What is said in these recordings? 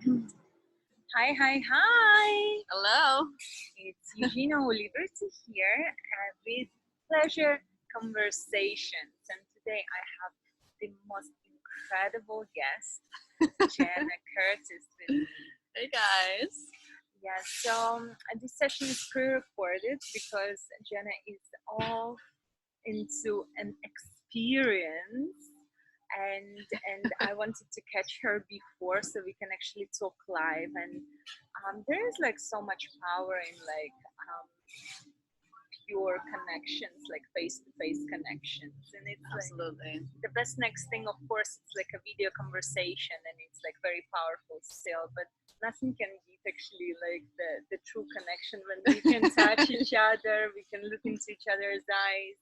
Hi, hi, hi! Hello. It's Eugina here with Pleasure Conversations. And today I have the most incredible guest, Jenna Curtis, with me. Hey guys. Yeah, so this session is pre-recorded because Jenna is all into an experience, and I wanted to catch her before so we can actually talk live. And there is like so much power in like pure connections, like face-to-face connections, and it's Absolutely. like the best next thing. Of course, it's like a video conversation, and it's like very powerful still, but nothing can beat actually like the true connection when we can touch each other, we can look into each other's eyes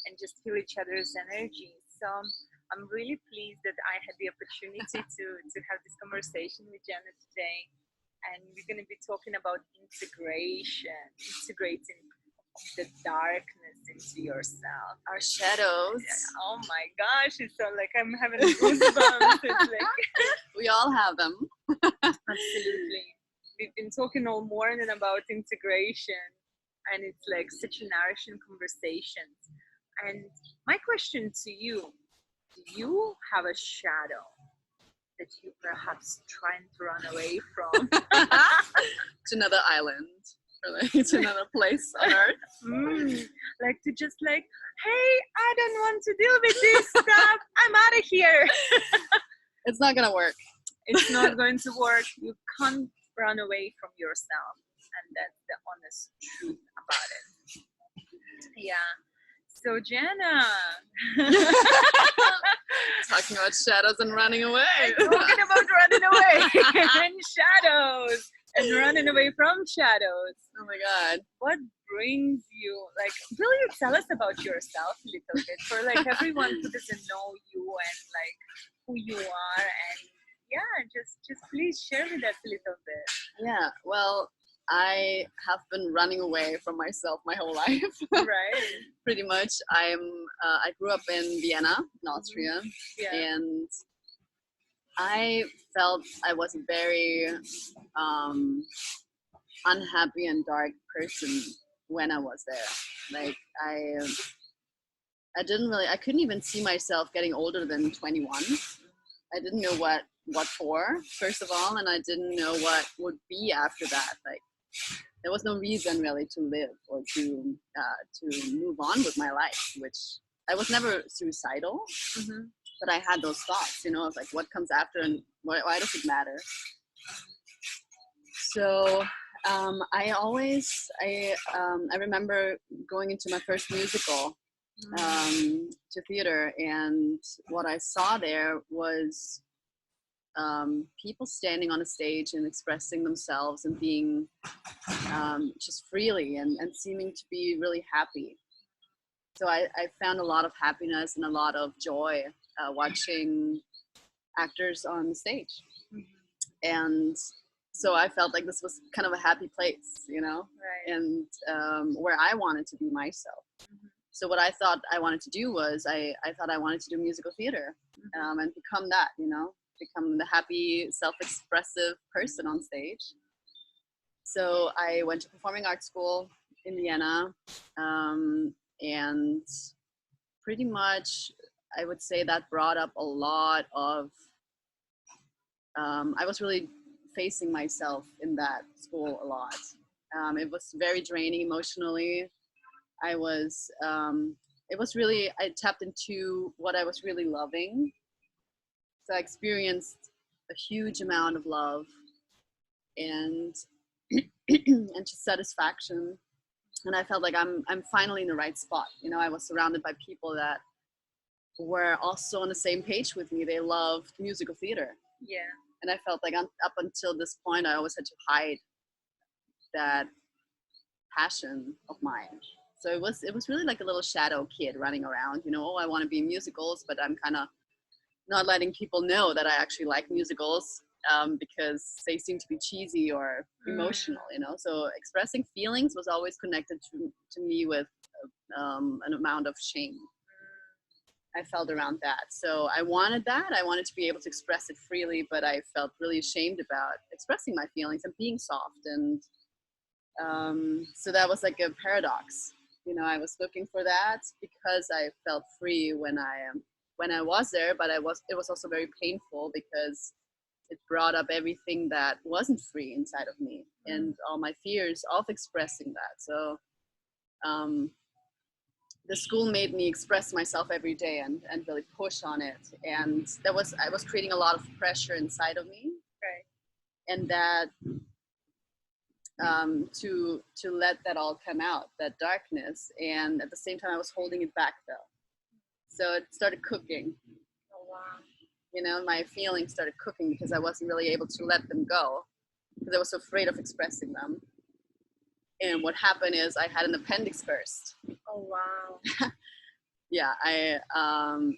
and just feel each other's energy. So I'm really pleased that I had the opportunity to have this conversation with Jenna today. And we're going to be talking about integration, integrating the darkness into yourself. Our shadows. Oh my gosh, it's so like I'm having goosebumps. It's like We all have them. absolutely. We've been talking all morning about integration, and it's like such a nourishing conversation. And my question to you, do you have a shadow that you perhaps trying to run away from? To another island. Or like to another place on earth. Like to just like, hey, I don't want to deal with this stuff. I'm out of here. It's not gonna work. It's not going to work. You can't run away from yourself. And that's the honest truth about it. Yeah. So Jenna. Talking about shadows and running away. Talking about running away and shadows and running away from shadows. Oh my god. What brings you, like, will you tell us about yourself a little bit for like everyone who doesn't know you and like who you are, and yeah, just please share with us a little bit. Yeah, well, I have been running away from myself my whole life. Right. Pretty much. I grew up in Vienna, in Austria, Yeah. and I felt I was a very unhappy and dark person when I was there. Like I didn't really, I couldn't even see myself getting older than 21. I didn't know what for, first of all, and I didn't know what would be after that. Like there was no reason really to live or to move on with my life, which I was never suicidal, but I had those thoughts, of like what comes after and why does it matter? So I remember going into my first musical to theater, and what I saw there was people standing on a stage and expressing themselves and being just freely and seeming to be really happy. So I found a lot of happiness and a lot of joy watching actors on the stage. And so I felt like this was kind of a happy place, Right. and where I wanted to be myself. So what I thought I wanted to do was I thought I wanted to do musical theater and become that, become the happy, self-expressive person on stage. So I went to performing arts school in Vienna, and pretty much I would say that brought up a lot of, I was really facing myself in that school a lot. It was very draining emotionally. I tapped into what I was really loving. So I experienced a huge amount of love and and just satisfaction. And I felt like I'm finally in the right spot. I was surrounded by people that were also on the same page with me. They loved musical theater. Yeah. And I felt like up until this point, I always had to hide that passion of mine. So it was really like a little shadow kid running around, I want to be in musicals, but I'm kind of not letting people know that I actually like musicals because they seem to be cheesy or emotional, So expressing feelings was always connected to me with an amount of shame. I felt around that. So I wanted that. I wanted to be able to express it freely, but I felt really ashamed about expressing my feelings and being soft. And so that was like a paradox. You know, I was looking for that because I felt free when I was there, but it was also very painful because it brought up everything that wasn't free inside of me and all my fears of expressing that. So the school made me express myself every day and really push on it. And I was creating a lot of pressure inside of me. Right. And that to let that all come out, that darkness. And at the same time, I was holding it back though. So it started cooking. Oh, wow. You know, my feelings started cooking because I wasn't really able to let them go because I was so afraid of expressing them. And what happened is I had an appendix burst. Oh, wow. Yeah, I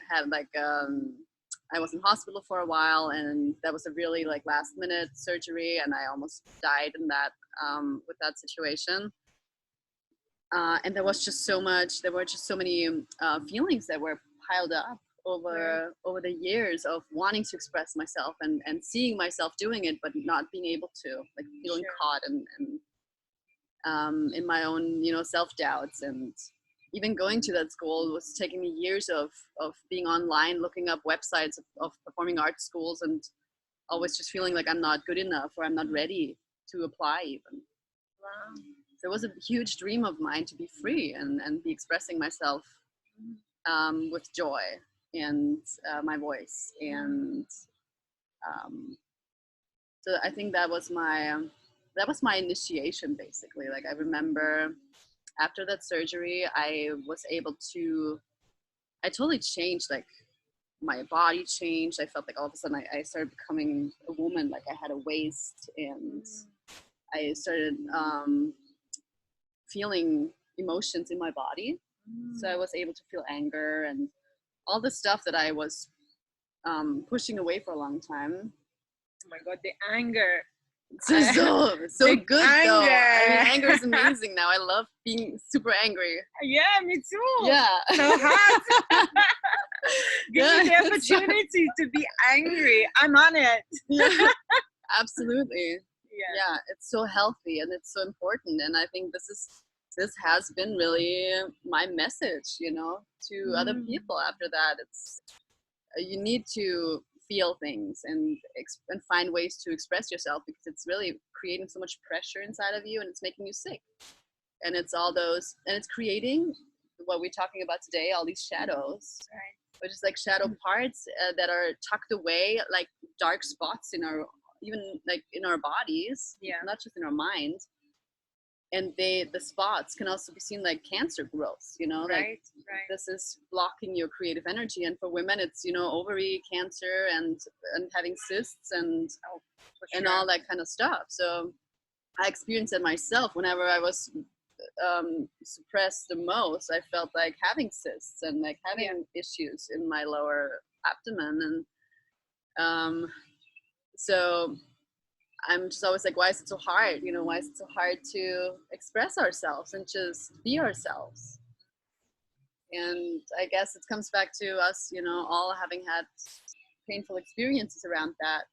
had like I was in hospital for a while, and that was a really like last minute surgery, and I almost died in that with that situation. And there was just so much. There were just so many feelings that were piled up over the years of wanting to express myself and seeing myself doing it, but not being able to, like feeling caught and in my own, you know, self-doubts. And even going to that school was taking me years of being online, looking up websites of performing arts schools, and always just feeling like I'm not good enough or I'm not ready to apply even. Wow. So it was a huge dream of mine to be free and be expressing myself with joy and my voice. And so I think that was my initiation, basically. Like I remember after that surgery, I totally changed. Like my body changed. I felt like all of a sudden I started becoming a woman. Like I had a waist, and I started feeling emotions in my body. So I was able to feel anger and all the stuff that I was pushing away for a long time. Oh my God, the anger. So good anger. though. I mean, anger is amazing now. I love being super angry. Yeah, me too. Yeah. So hot. Give me the opportunity to be angry. I'm on it. Yeah, absolutely. Yeah, it's so healthy and it's so important. And I think this has been really my message, you know, to other people after that. It's you need to feel things and find ways to express yourself, because it's really creating so much pressure inside of you and it's making you sick. And it's it's creating what we're talking about today, all these shadows, which is like shadow parts that are tucked away, like dark spots in our bodies, not just in our mind. And the spots can also be seen like cancer growth, you know, like this is blocking your creative energy. And for women, it's, you know, ovary cancer and having cysts and all that kind of stuff. So I experienced it myself. Whenever I was suppressed the most, I felt like having cysts and like having issues in my lower abdomen. And so I'm just always like, why is it so hard? You know, why is it so hard to express ourselves and just be ourselves? And I guess it comes back to us, you know, all having had painful experiences around that,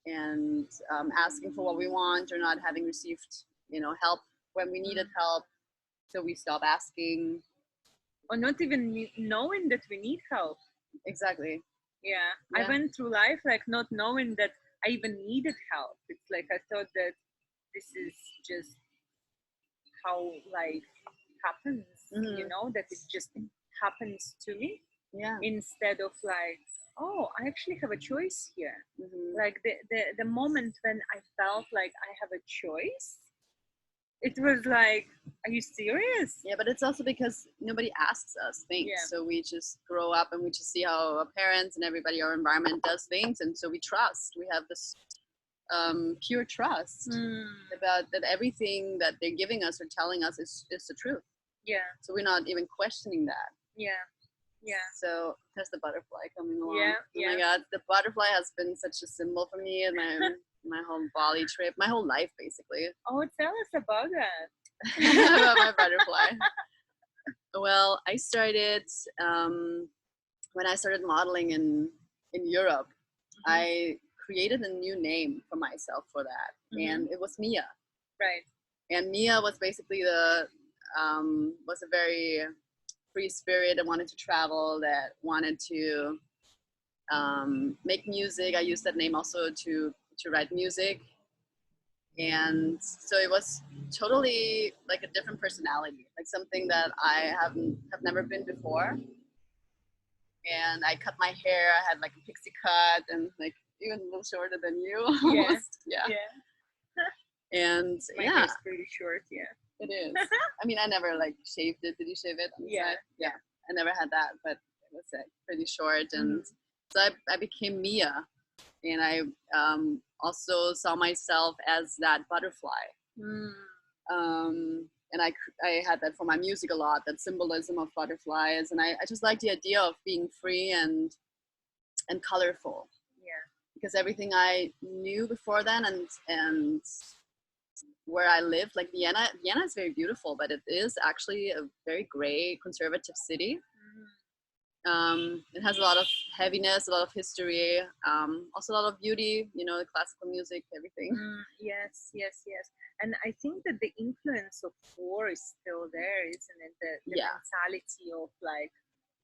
and asking for what we want or not having received, you know, help when we needed help. So we stop asking. Or not even knowing that we need help. Exactly. Yeah. I went through life like not knowing that I even needed help. It's like I thought that this is just how life happens, you know, that it just happens to me. Yeah. Instead of like, oh, I actually have a choice here. Like the moment when I felt like I have a choice, it was like, are you serious? Yeah, but it's also because nobody asks us things. Yeah. So we just grow up and we just see how our parents and everybody, our environment does things. And so we trust. We have this pure trust about that everything that they're giving us or telling us is the truth. Yeah. So we're not even questioning that. Yeah. Yeah. So there's the butterfly coming along. Yeah. Oh my God, the butterfly has been such a symbol for me in my whole Bali trip, my whole life basically. Oh, tell us about that. About my butterfly. Well, I started when I started modeling in Europe, I created a new name for myself for that, and it was Mia. Right. And Mia was basically was a very free spirit that wanted to travel, that wanted to make music. I used that name also to write music, and so it was totally like a different personality, like something that I have never been before. And I cut my hair. I had like a pixie cut and like even a little shorter than you. Almost. Yeah. And my hair's pretty short. Yeah. It is. I mean, I never like shaved it. Did you shave it on the side? Yeah. I never had that, but it was pretty short. And so I became Mia, and I also saw myself as that butterfly. And I had that for my music a lot, that symbolism of butterflies. And I just like the idea of being free and colorful. Yeah. Because everything I knew before then and where I live, like Vienna is very beautiful, but it is actually a very gray, conservative city. It has a lot of heaviness, a lot of history, also a lot of beauty, you know, the classical music, everything. Yes. And I think that the influence of war is still there, isn't it? The mentality of like,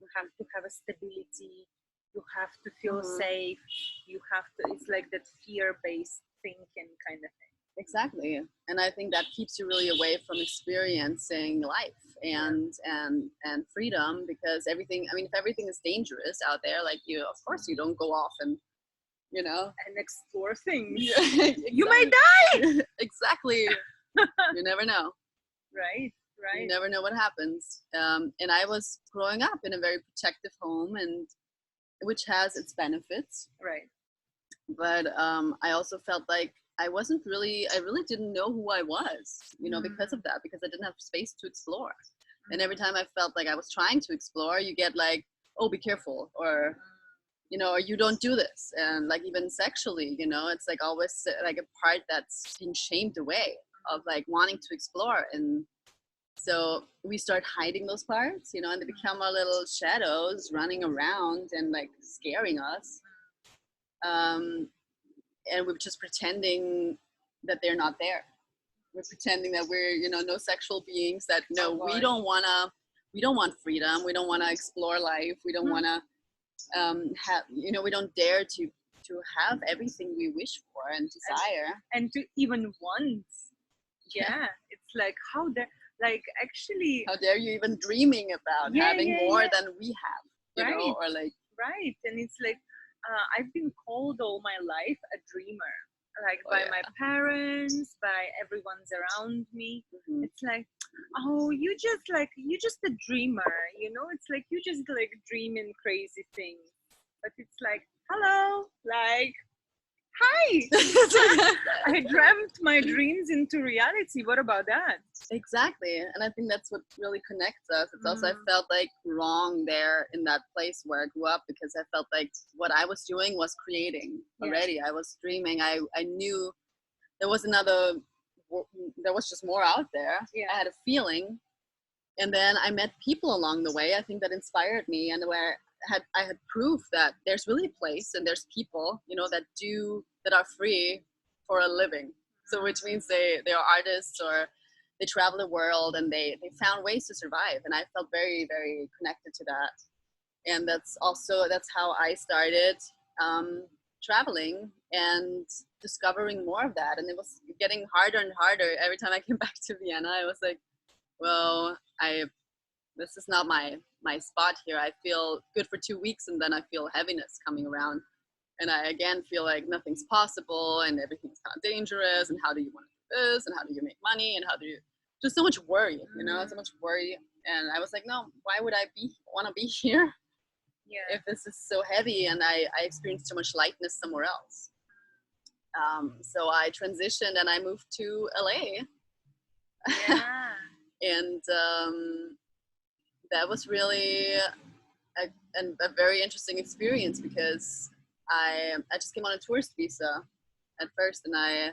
you have to have a stability, you have to feel safe, you have to, it's like that fear-based thinking kind of thing. Exactly. And I think that keeps you really away from experiencing life and freedom, because everything, I mean, if everything is dangerous out there, like of course you don't go off and, you know, and explore things. Exactly. You may die. Exactly. You never know. Right. You never know what happens. And I was growing up in a very protective home, and which has its benefits. Right. But I also felt like I really didn't know who I was, you know, because of that, because I didn't have space to explore. And every time I felt like I was trying to explore, you get like, oh, be careful, or, you know, or you don't do this. And like even sexually, you know, it's like always like a part that's being shamed away of like wanting to explore. And so we start hiding those parts, you know, and they become our little shadows running around and like scaring us. And we're just pretending that they're not there. We're pretending that we're, you know, no sexual beings, that no, we don't want freedom. We don't want to explore life. We don't want to have, you know, we don't dare to have everything we wish for and desire. And to even want. Yeah. It's like, how dare, like actually. How dare you even dreaming about having more than we have, you know, or like. Right. And it's like, I've been called all my life a dreamer, like by my parents, by everyone's around me. It's like, oh, you just a dreamer, you know. It's like you just like dreaming crazy things, but it's like, hello, like, hi. I dreamt my dreams into reality. What about that? Exactly. And I think that's what really connects us. It's also, I felt like wrong there in that place where I grew up, because I felt like what I was doing was creating already. I was dreaming. I knew there was just more out there. I had a feeling. And then I met people along the way, I think, that inspired me, and where I had proof that there's really a place and there's people, you know, that are free for a living. So which means they are artists, or they travel the world, and they found ways to survive. And I felt very, very connected to that. And that's how I started traveling and discovering more of that. And it was getting harder and harder every time I came back to Vienna. I was like, well, this is not my spot here. I feel good for 2 weeks, and then I feel heaviness coming around, and I again feel like nothing's possible and everything's kind of dangerous. And how do you want to do this? And how do you make money? And how do you, just so much worry, you know, so much worry. And I was like, no, why would I want to be here if this is so heavy? And I experienced so much lightness somewhere else. So I transitioned and I moved to LA. And that was really a very interesting experience, because I just came on a tourist visa at first, and I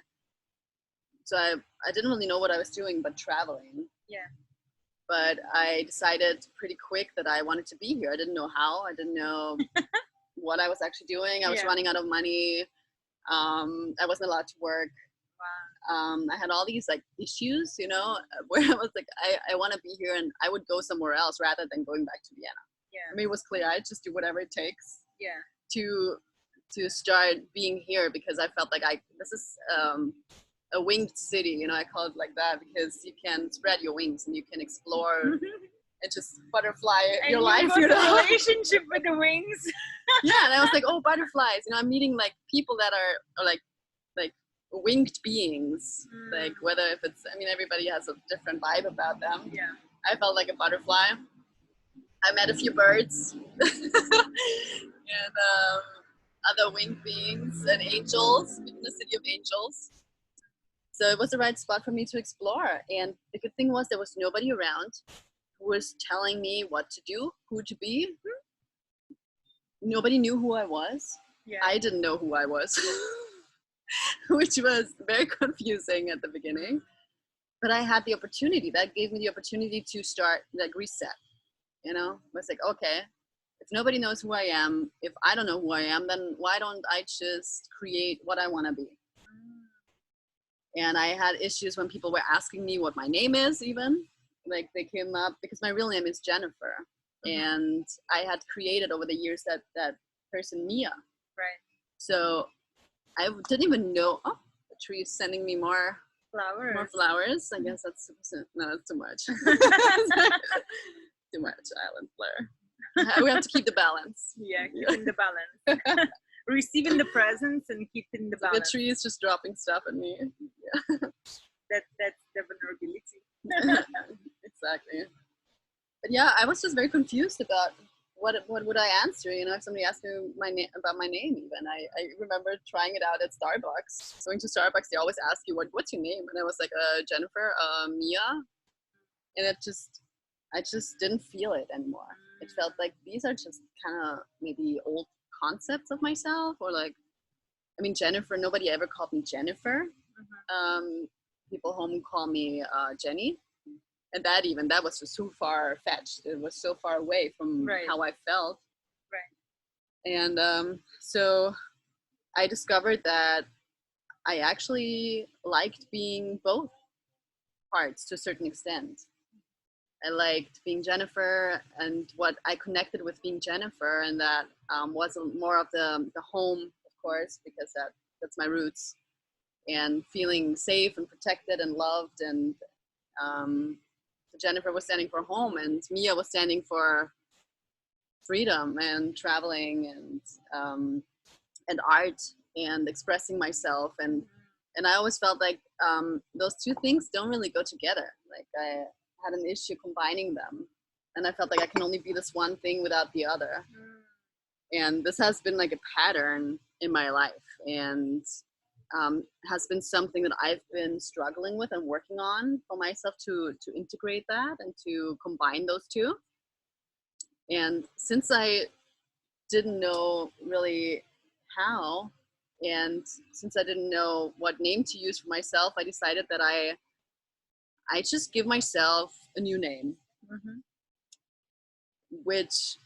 didn't really know what I was doing but traveling. but I decided pretty quick that I wanted to be here. I didn't know how. I didn't know what I was actually doing. I was running out of money. I wasn't allowed to work. Wow. I had all these like issues, you know, where I was like, I want to be here, and I would go somewhere else rather than going back to Vienna. Yeah. I mean, it was clear I'd just do whatever it takes. Yeah. To start being here, because I felt like this is a winged city, you know. I call it like that because you can spread your wings and you can explore and just butterfly your life. You got a relationship with the wings. Yeah, and I was like, oh, butterflies. You know, I'm meeting like people that are like winged beings. Like whether if it's, I mean, everybody has a different vibe about them. Yeah. I felt like a butterfly. I met a few birds and other winged beings and angels in the city of angels. So it was the right spot for me to explore. And the good thing was there was nobody around who was telling me what to do, who to be. Nobody knew who I was. Yeah. I didn't know who I was, which was very confusing at the beginning. But I had the opportunity. That gave me the opportunity to start, like, reset. You know, I was like, okay, if nobody knows who I am, if I don't know who I am, then why don't I just create what I want to be? And I had issues when people were asking me what my name is, even. Like, they came up, because my real name is Jennifer. And I had created over the years that person, Mia. Right. So I didn't even know, oh, the tree is sending me more flowers. I guess that's too much. Too much island flare. We have to keep the balance. Yeah, keeping the balance. Receiving the presents and keeping the balance. The tree is just dropping stuff at me. Yeah. That's the vulnerability. Exactly. But yeah, I was just very confused about what would I answer. You know, if somebody asked me about my name, even I remember trying it out at Starbucks. Going to Starbucks, they always ask you what's your name, and I was like, Jennifer, Mia, and I just didn't feel it anymore. It felt like these are just kind of maybe old concepts of myself, or like, I mean, Jennifer, nobody ever called me Jennifer. People home call me Jenny. And that was just too far fetched. It was so far away from how I felt. Right. And so I discovered that I actually liked being both parts to a certain extent. I liked being Jennifer, and what I connected with being Jennifer, and that was more of the home, of course, because that's my roots, and feeling safe and protected and loved. And so Jennifer was standing for home, and Mia was standing for freedom and traveling and art and expressing myself. And I always felt like those two things don't really go together. Like, I had an issue combining them, and I felt like I can only be this one thing without the other. And this has been like a pattern in my life, and has been something that I've been struggling with and working on for myself to integrate that and to combine those two. And since I didn't know really how, and since I didn't know what name to use for myself, I decided that I just give myself a new name, which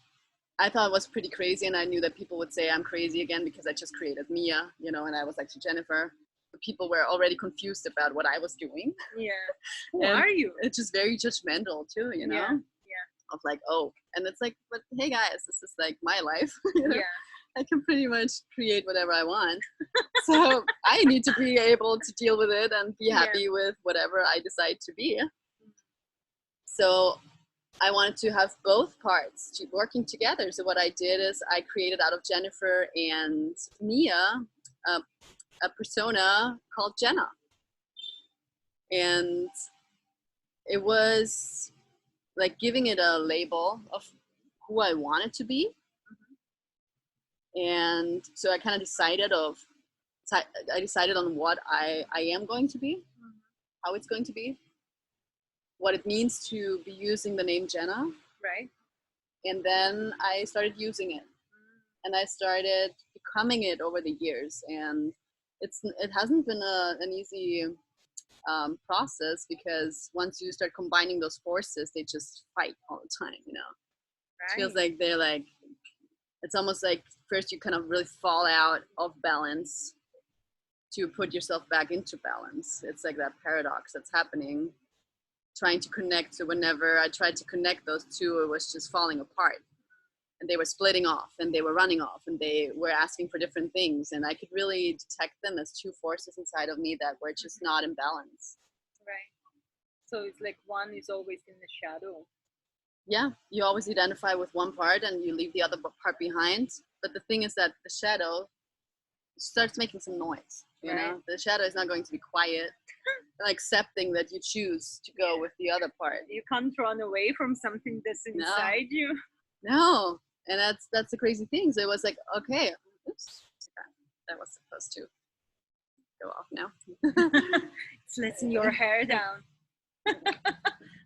I thought was pretty crazy. And I knew that people would say I'm crazy again because I just created Mia, you know, and I was actually Jennifer. But people were already confused about what I was doing. Yeah. Who are you? It's just very judgmental too, you know? Yeah. Of like, oh, and it's like, but hey guys, this is like my life. You know? Yeah. I can pretty much create whatever I want. So I need to be able to deal with it and be happy with whatever I decide to be. So I wanted to have both parts working together. So what I did is I created out of Jennifer and Mia a persona called Jenna. And it was like giving it a label of who I wanted to be. And so I kind of decided on what I am going to be, how it's going to be, what it means to be using the name Jenna. Right. And then I started using it, and I started becoming it over the years. And it hasn't been an easy process, because once you start combining those forces, they just fight all the time, you know. Right. It feels like they're like, it's almost like first you kind of really fall out of balance to put yourself back into balance. It's like that paradox that's happening, trying to connect. So whenever I tried to connect those two, it was just falling apart. And they were splitting off and they were running off and they were asking for different things. And I could really detect them as two forces inside of me that were just not in balance. Right. So it's like one is always in the shadow. Yeah, you always identify with one part and you leave the other part behind. But the thing is that the shadow starts making some noise. You know, the shadow is not going to be quiet, accepting that you choose to go with the other part. You can't run away from something that's inside you. No, and that's the crazy thing. So it was like, okay, oops, that was supposed to go off now. It's letting your hair down.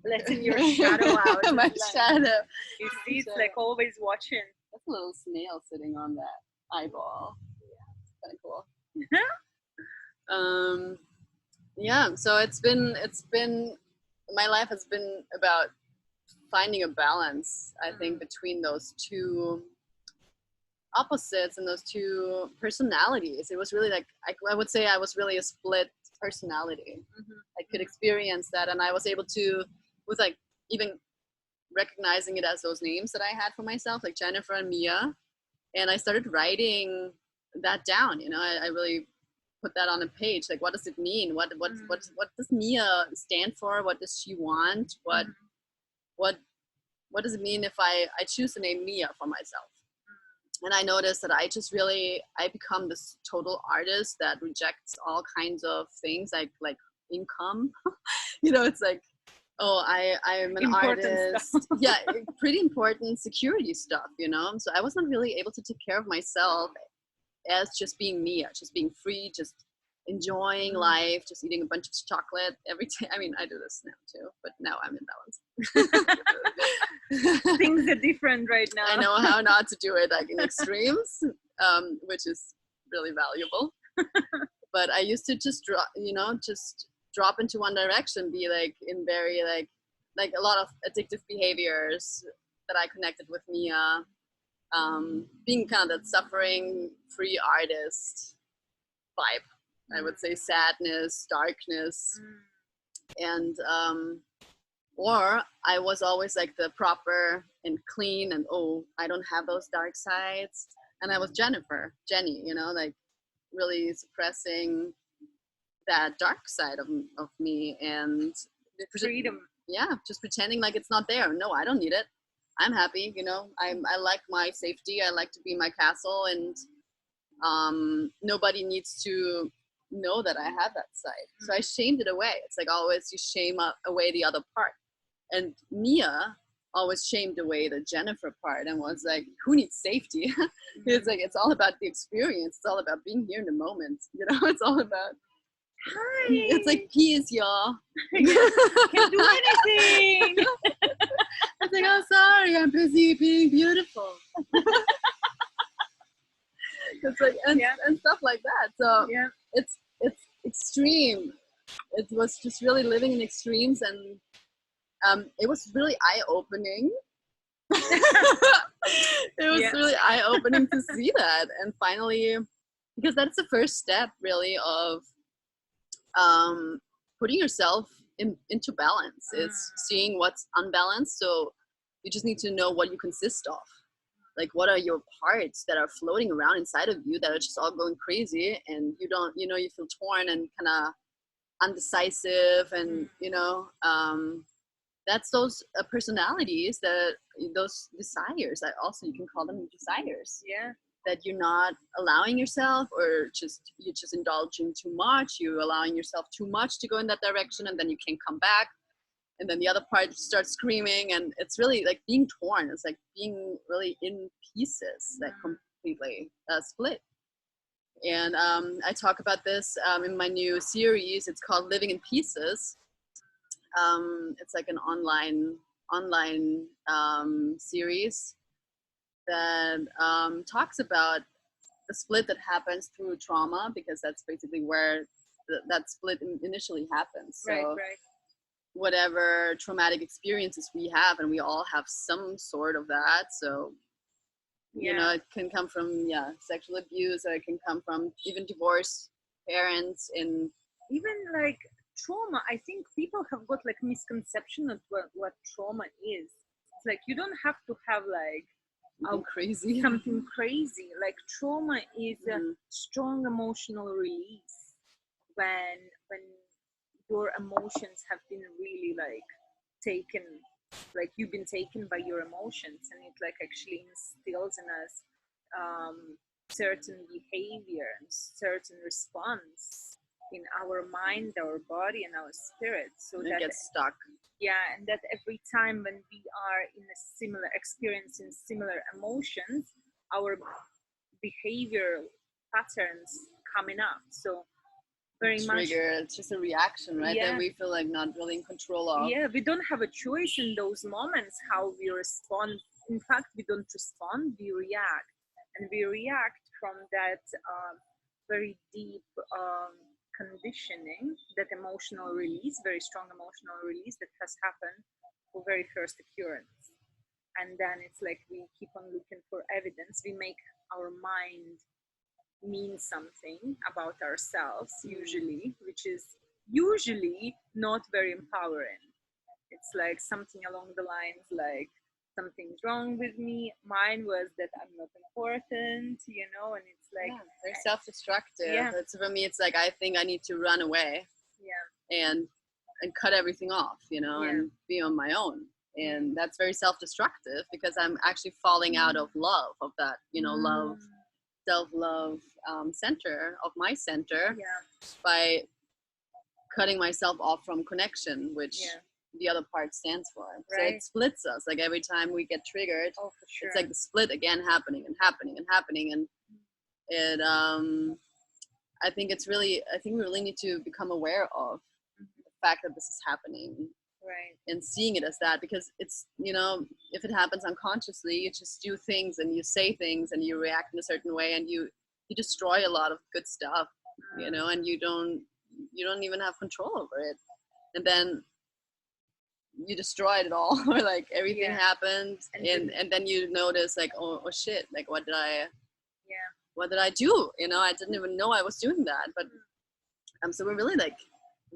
Letting your shadow out. My shadow. You see, it's like always watching. That's a little snail sitting on that eyeball. Yeah, it's kind of cool. Yeah, so it's been my life has been about finding a balance, I think, between those two opposites and those two personalities. It was really like, I would say I was really a split personality. I could experience that, and I was able to, with like even recognizing it as those names that I had for myself, like Jennifer and Mia, and I started writing that down. You know, I really put that on a page. Like, what does it mean? What does Mia stand for? What does she want? What does it mean if I choose the name Mia for myself? And I noticed that I become this total artist that rejects all kinds of things like income. You know, it's like, oh, I'm an artist. Yeah, pretty important security stuff, you know? So I wasn't really able to take care of myself as just being Mia, just being free, just enjoying life, just eating a bunch of chocolate every day. I mean, I do this now too, but now I'm in balance. Things are different right now. I know how not to do it, like in extremes, which is really valuable. But I used to just drop into one direction, be like in very like a lot of addictive behaviors that I connected with Mia, being kind of that suffering free artist vibe. I would say sadness, darkness, and or I was always like the proper and clean and, oh, I don't have those dark sides. And I was Jenny, you know, like really suppressing that dark side of me and freedom. Yeah, just pretending like it's not there. No, I don't need it. I'm happy, you know. I like my safety. I like to be in my castle, and nobody needs to know that I have that side. So I shamed it away. It's like always you shame away the other part. And Mia always shamed away the Jennifer part and was like, who needs safety? It's like, it's all about the experience. It's all about being here in the moment. You know, it's all about, hi. It's like peace, y'all. Can't do anything. It's like, oh, sorry, I'm busy being beautiful. It's like, and stuff like that. So it's extreme. It was just really living in extremes, and it was really eye-opening. It was really eye-opening to see that, and finally, because that's the first step really of putting yourself into balance. It's seeing what's unbalanced. So you just need to know what you consist of. Like, what are your parts that are floating around inside of you that are just all going crazy, and you don't, you know, you feel torn and kind of undecisive, and you know, that's those personalities, those desires that also you can call them desires. Yeah. That you're not allowing yourself, or you're just indulging too much. You're allowing yourself too much to go in that direction, and then you can't come back. And then the other part starts screaming, and it's really like being torn. It's like being really in pieces, like completely split. And I talk about this in my new series. It's called Living in Pieces. It's like an online series that talks about the split that happens through trauma, because that's basically where that split initially happens. So right. whatever traumatic experiences we have, and we all have some sort of that, so you know, it can come from sexual abuse, or it can come from even divorced parents, and even like trauma. I think people have got like misconception of what trauma is. It's like you don't have to have like something crazy. Like trauma is a strong emotional release when your emotions have been really like taken, like you've been taken by your emotions, and it like actually instills in us certain behavior and certain response in our mind, our body, and our spirit, so it that gets stuck. Yeah, and that every time when we are in a similar experiencing similar emotions, our behavior patterns coming up. So very much It's just a reaction, right? That we feel like not really in control of. Yeah, we don't have a choice in those moments how we respond. In fact, we don't respond, we react, and we react from that very deep conditioning, that emotional release, very strong emotional release that has happened for very first occurrence. And then it's like we keep on looking for evidence. We make our mind mean something about ourselves, usually, which is usually not very empowering. It's like something along the lines like, something's wrong with me. Mine was that I'm not important, and it's like very self-destructive. It's, for me, it's like I think I need to run away, and cut everything off, and be on my own. And that's very self-destructive, because I'm actually falling out of love, of that, love, self-love center of my center, by cutting myself off from connection, which the other part stands for. So it splits us. Like every time we get triggered, it's like the split again happening and happening and happening. And it I think we really need to become aware of the fact that this is happening, and seeing it as that, because it's, if it happens unconsciously, you just do things and you say things and you react in a certain way, and you destroy a lot of good stuff, and you don't even have control over it, and then you destroyed it all, or like everything happened, and then you notice like, oh shit, like what did I do? I didn't even know I was doing that. But so we're really like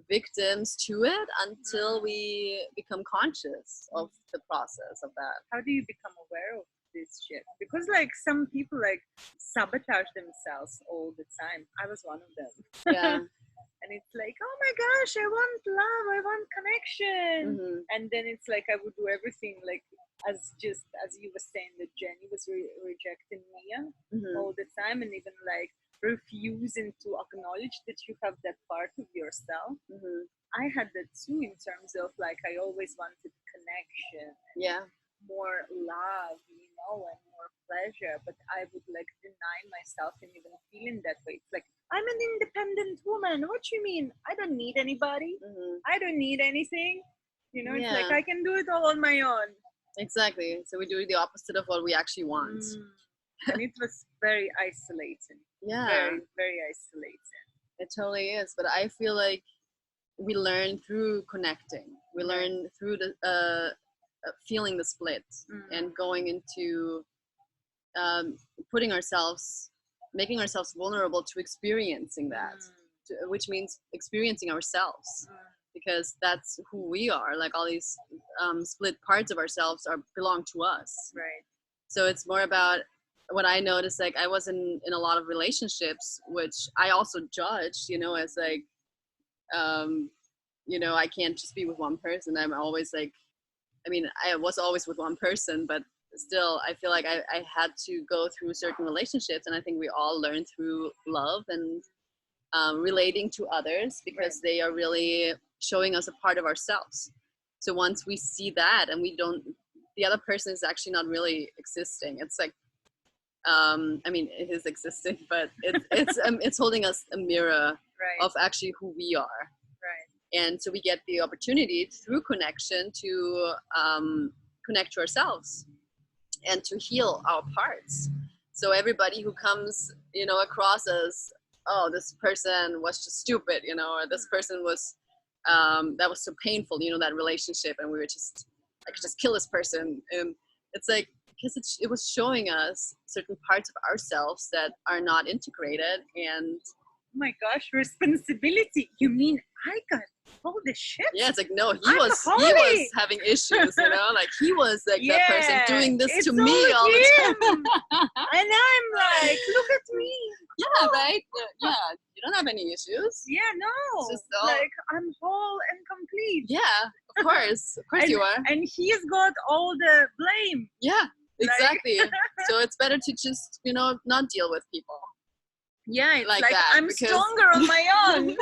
victims to it until we become conscious of the process of that. How do you become aware of this shit? Because like some people like sabotage themselves all the time. I was one of them. Yeah. And it's like, oh my gosh, I want love, I want connection. And then it's like I would do everything, like as you were saying, that Jenny was rejecting Mia all the time, and even like refusing to acknowledge that you have that part of yourself. I had that too, in terms of like I always wanted connection, more love, and more pleasure, but I would like deny myself in even feeling that way. It's like, I'm an independent woman. What you mean? I don't need anybody. I don't need anything. It's like I can do it all on my own. Exactly. So we do the opposite of what we actually want. And it was very isolating. Very, very isolating. It totally is. But I feel like we learn through connecting. We learn through the feeling the split, and going into making ourselves vulnerable to experiencing that, which means experiencing ourselves, because that's who we are. Like all these split parts of ourselves belong to us. So it's more about what I noticed. Like I was in a lot of relationships, which I also judged, as like, I can't just be with one person. I'm always like, I was always with one person, but still, I feel like I had to go through certain relationships, and I think we all learn through love and relating to others, because they are really showing us a part of ourselves. So once we see that, and the other person is actually not really existing. It's like, it is existing, but it's holding us a mirror of actually who we are. And so we get the opportunity through connection to connect to ourselves and to heal our parts. So everybody who comes, across us oh, this person was just stupid, you know, or this person was, that was so painful, you know, that relationship, and we were just, I could just kill this person. And it's like, because it was showing us certain parts of ourselves that are not integrated. And oh my gosh, responsibility. You mean I got all the shit? yeah, it's like, no, he I'm was holy. having issues, you know, like he was like that person doing this it's to me all the time. And I'm like, look at me. Yeah, right. Yeah, you don't have any issues. Yeah, no. It's just all, like I'm whole and complete. yeah, of course and, you are. And he's got all the blame. Yeah, exactly. So it's better to just, you know, not deal with people. Yeah, it's like that, I'm stronger on my own.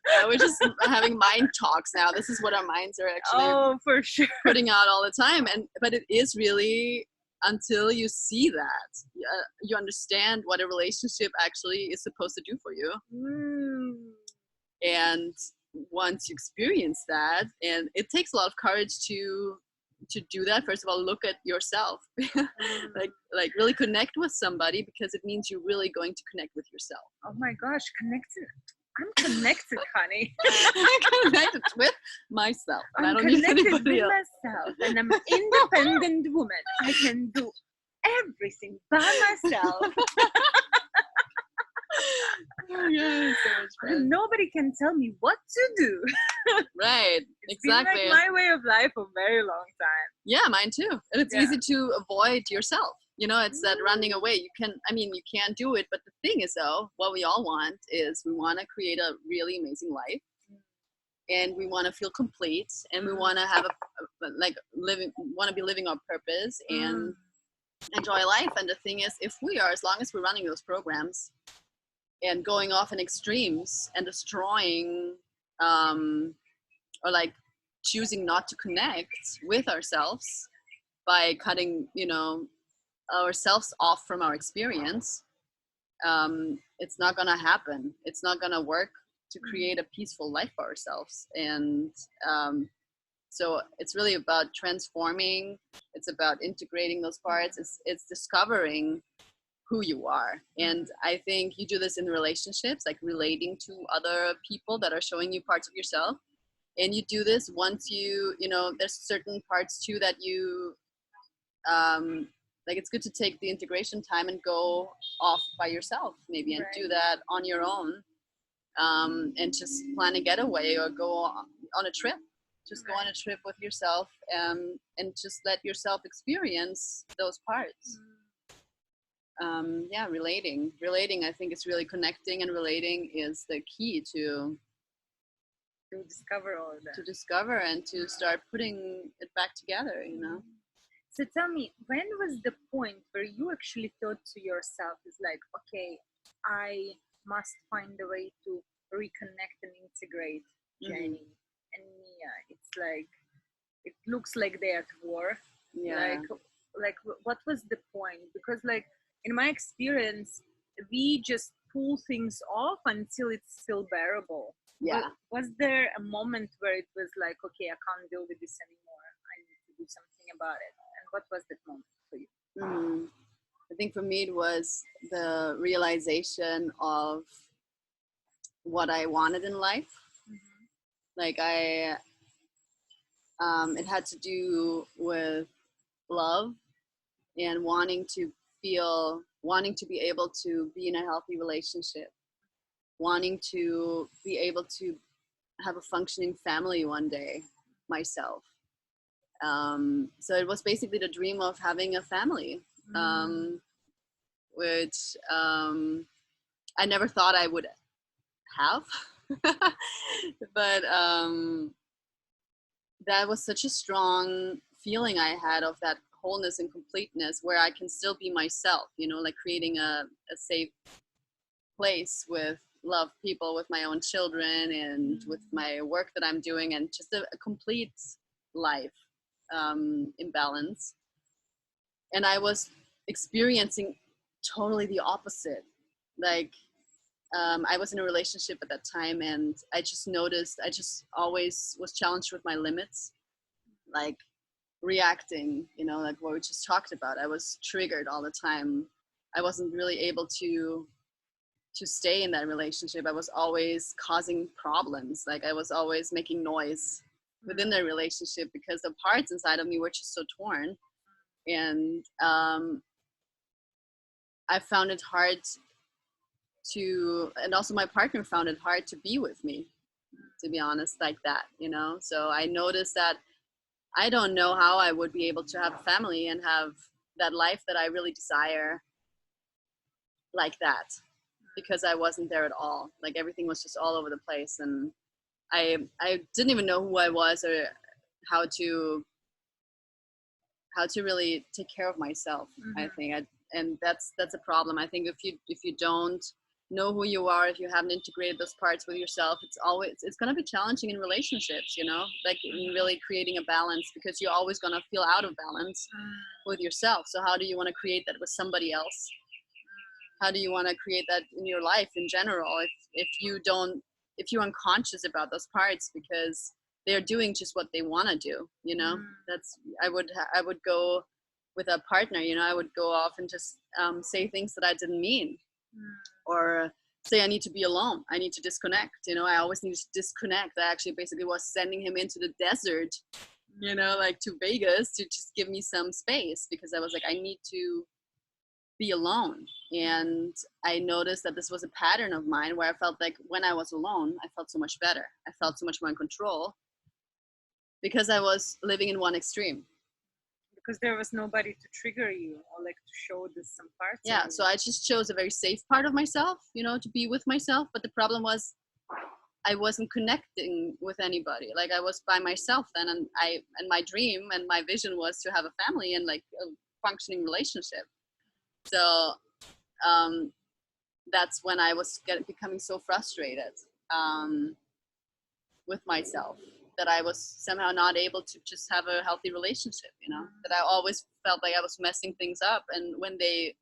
Yeah, we're just having mind talks now. This is what our minds are actually for sure putting out all the time. But it is really, until you see that, you understand what a relationship actually is supposed to do for you. And once you experience that, and it takes a lot of courage to do that. First of all, look at yourself. like really connect with somebody, because it means you're really going to connect with yourself. Oh my gosh, connected. I'm connected, honey. I'm connected with myself. I'm connected with myself, and I'm an independent woman. I can do everything by myself. Oh, yeah, so much fun. Nobody can tell me what to do. Right, exactly. It's been like my way of life for a very long time. Yeah, mine too. And it's easy to avoid yourself. You know, it's that running away. You can't do it. But the thing is, though, what we all want is, we want to create a really amazing life, and we want to feel complete, and we want to have want to be living our purpose and enjoy life. And the thing is, if we are, as long as we're running those programs and going off in extremes and destroying, or like choosing not to connect with ourselves by cutting, you know, ourselves off from our experience, it's not gonna happen. It's not gonna work to create a peaceful life for ourselves. And so it's really about transforming. It's about integrating those parts. It's discovering who you are. And I think you do this in relationships, like relating to other people that are showing you parts of yourself. And you do this once you know, there's certain parts too that you, like, it's good to take the integration time and go off by yourself maybe, and do that on your own, and just plan a getaway or go on a trip. Just go on a trip with yourself, and just let yourself experience those parts. Relating, I think, is really connecting, and relating is the key to discover all that. To discover and to start putting it back together, you know. So tell me, when was the point where you actually thought to yourself, is like, okay, I must find a way to reconnect and integrate Jenny and Mia? It's like, it looks like they're at war. Yeah. Like what was the point? Because like, in my experience, we just pull things off until it's still bearable. Yeah. Was there a moment where it was like, okay, I can't deal with this anymore, I need to do something about it? And what was that moment for you? I think for me it was the realization of what I wanted in life. Like it had to do with love and wanting to be able to be in a healthy relationship, wanting to be able to have a functioning family one day myself. So it was basically the dream of having a family, which I never thought I would have. But that was such a strong feeling I had of that wholeness and completeness, where I can still be myself, you know, like creating a safe place with love people, with my own children, and with my work that I'm doing, and just a complete life in balance. And I was experiencing totally the opposite. Like I was in a relationship at that time, and I just noticed I just always was challenged with my limits, like reacting, you know, like what we just talked about. I was triggered all the time I wasn't really able to stay in that relationship. I was always causing problems. Like I was always making noise within the relationship because the parts inside of me were just so torn. And I found it hard and also my partner found it hard to be with me, to be honest, like that, you know? So I noticed that I don't know how I would be able to have a family and have that life that I really desire like that, because I wasn't there at all. Like everything was just all over the place, and I didn't even know who I was or how to really take care of myself. I think and that's a problem. I think if you don't know who you are, if you haven't integrated those parts with yourself, it's going to be challenging in relationships, you know, like in really creating a balance, because you're always going to feel out of balance with yourself. So how do you want to create that with somebody else? How do you want to create that in your life in general if you're unconscious about those parts because they're doing just what they want to do, you know? That's I would go with a partner, you know, I would go off and just say things that I didn't mean, or say I need to be alone, I need to disconnect, you know. I always need to disconnect. I actually basically was sending him into the desert, you know, like to Vegas, to just give me some space, because I was like, I need to be alone. And I noticed that this was a pattern of mine where I felt like when I was alone, I felt so much better. I felt so much more in control because I was living in one extreme. Because there was nobody to trigger you or like to show this some parts. Yeah, so I just chose a very safe part of myself, you know, to be with myself. But the problem was I wasn't connecting with anybody. Like I was by myself then, and my dream and my vision was to have a family and like a functioning relationship. So that's when I was becoming so frustrated with myself, that I was somehow not able to just have a healthy relationship, you know, that I always felt like I was messing things up. And when they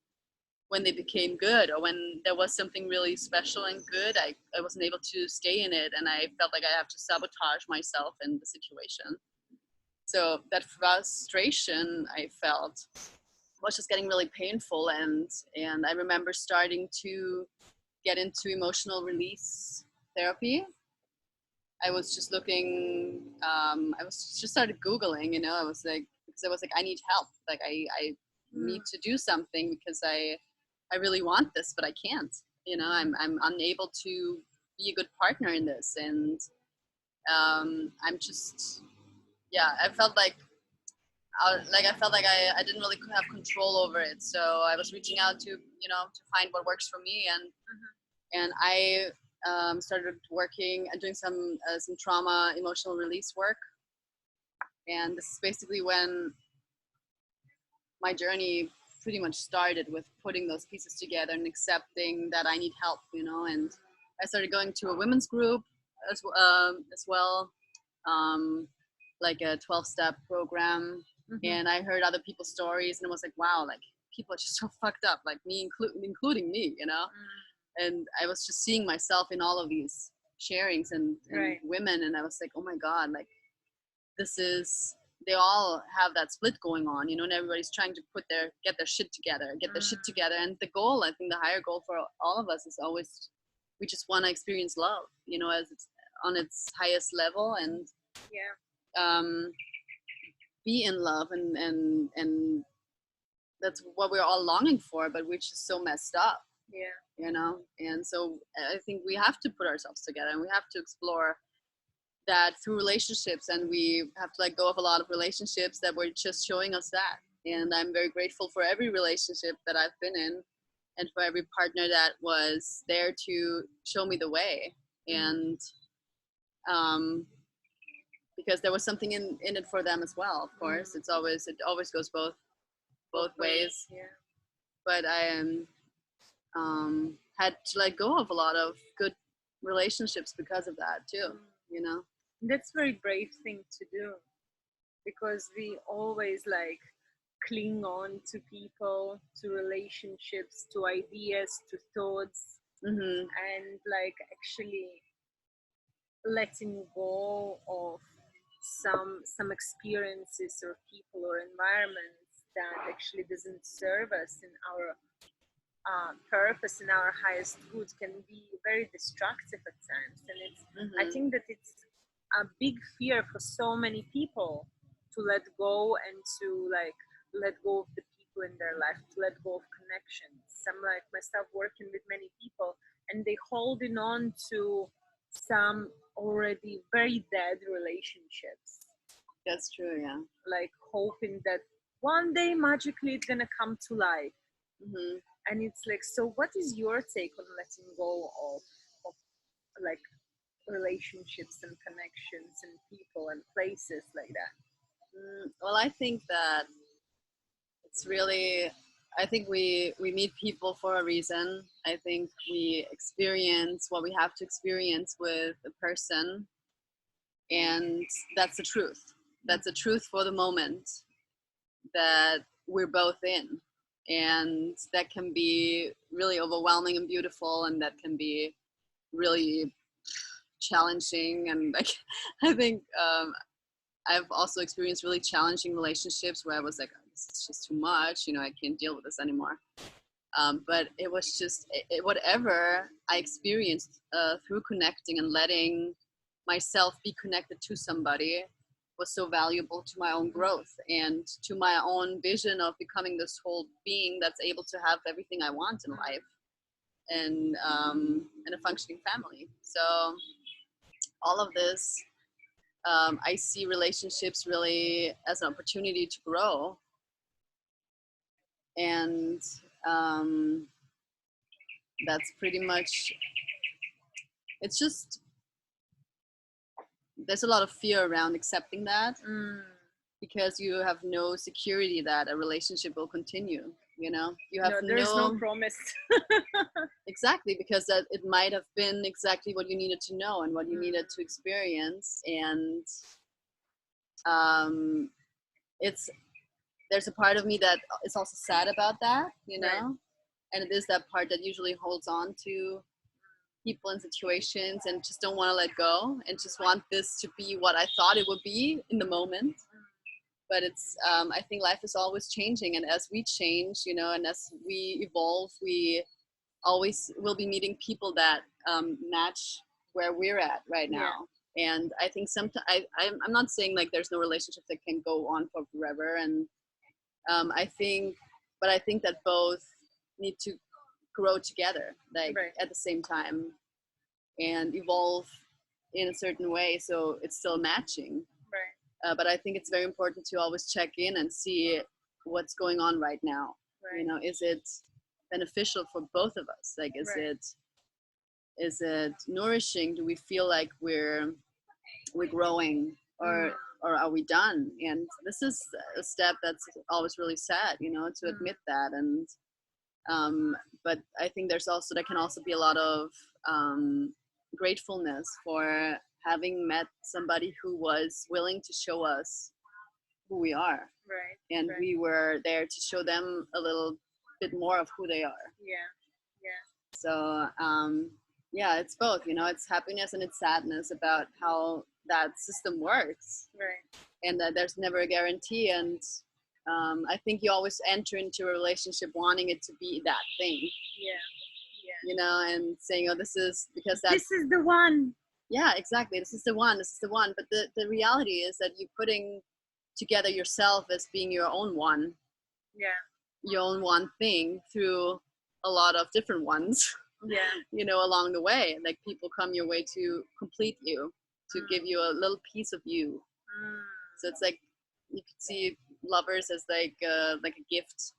became good, or when there was something really special and good, I wasn't able to stay in it, and I felt like I have to sabotage myself in the situation. So that frustration I felt was just getting really painful, and I remember starting to get into emotional release therapy. I was just looking, I was just started Googling, you know, I was like, because I was like, I need help. Like I need to do something, because I really want this, but I can't, you know, I'm unable to be a good partner in this. And I'm just, yeah, I felt like, I didn't really have control over it. So I was reaching out to, you know, to find what works for me. And I started working and doing some trauma emotional release work. And this is basically when my journey pretty much started, with putting those pieces together and accepting that I need help, you know. And I started going to a women's group as well, like a 12-step program. And I heard other people's stories, and I was like, wow, like people are just so fucked up, like me, including me, you know. And I was just seeing myself in all of these sharings and women, and I was like, oh my god, like this is, they all have that split going on, you know, and everybody's trying to get their shit together. And the goal, I think the higher goal for all of us is always, we just want to experience love, you know, as it's on its highest level, and be in love, and that's what we're all longing for, but we're just so messed up, you know. And so I think we have to put ourselves together, and we have to explore that through relationships, and we have to let go of a lot of relationships that were just showing us that. And I'm very grateful for every relationship that I've been in, and for every partner that was there to show me the way. And because there was something in it for them as well, of course. It always goes both ways. But I had to let go of a lot of good relationships because of that too, you know. That's a very brave thing to do, because we always like cling on to people, to relationships, to ideas, to thoughts, and like actually letting go of some experiences or people or environments that actually doesn't serve us in our purpose and our highest good can be very destructive at times. And it's, I think that it's a big fear for so many people to let go and to like let go of the people in their life, to let go of connections. Some like myself working with many people and they holding on to some already very dead relationships. That's true, yeah. Like hoping that one day magically it's gonna come to life. And it's like, so what is your take on letting go of like relationships and connections and people and places like that? Well, I think that it's really, I think we meet people for a reason. I think we experience what we have to experience with a person, and that's the truth. That's the truth for the moment that we're both in, and that can be really overwhelming and beautiful, and that can be really challenging. And like, I think I've also experienced really challenging relationships where I was like, oh, this is just too much, you know, I can't deal with this anymore. But it was just whatever I experienced through connecting and letting myself be connected to somebody was so valuable to my own growth and to my own vision of becoming this whole being that's able to have everything I want in life and a functioning family. So all of this, I see relationships really as an opportunity to grow. And that's pretty much, it's just, there's a lot of fear around accepting that because you have no security that a relationship will continue. You know, you have there's no promise. Exactly, because that it might have been exactly what you needed to know and what you needed to experience. And it's, there's a part of me that is also sad about that, you know, right. And it is that part that usually holds on to people and situations and just don't want to let go and just want this to be what I thought it would be in the moment. But it's, I think life is always changing, and as we change, you know, and as we evolve, we always will be meeting people that match where we're at right now. Yeah. And I think sometimes I'm not saying like there's no relationship that can go on for forever, and I think that both need to grow together, like right. At the same time, and evolve in a certain way so it's still matching. Right. But I think it's very important to always check in and see what's going on right now. Right. You know, is it beneficial for both of us? Like, is it nourishing? Do we feel like we're growing, or are we done? And this is a step that's always really sad, you know, to admit that. And but I think there can also be a lot of gratefulness for having met somebody who was willing to show us who we are. Right. And right. We were there to show them a little bit more of who they are. Yeah. Yeah. So yeah, it's both, you know, it's happiness and it's sadness about how that system works. Right. And that there's never a guarantee. And I think you always enter into a relationship wanting it to be that thing. Yeah. Yeah. You know, and saying, oh, this is because that's... This is the one. Yeah, exactly. This is the one. This is the one. But the reality is that you're putting together yourself as being your own one. Yeah. Your own one thing through a lot of different ones. Yeah. You know, along the way. Like, people come your way to complete you, to give you a little piece of you. So it's like, you could see lovers as like a gift.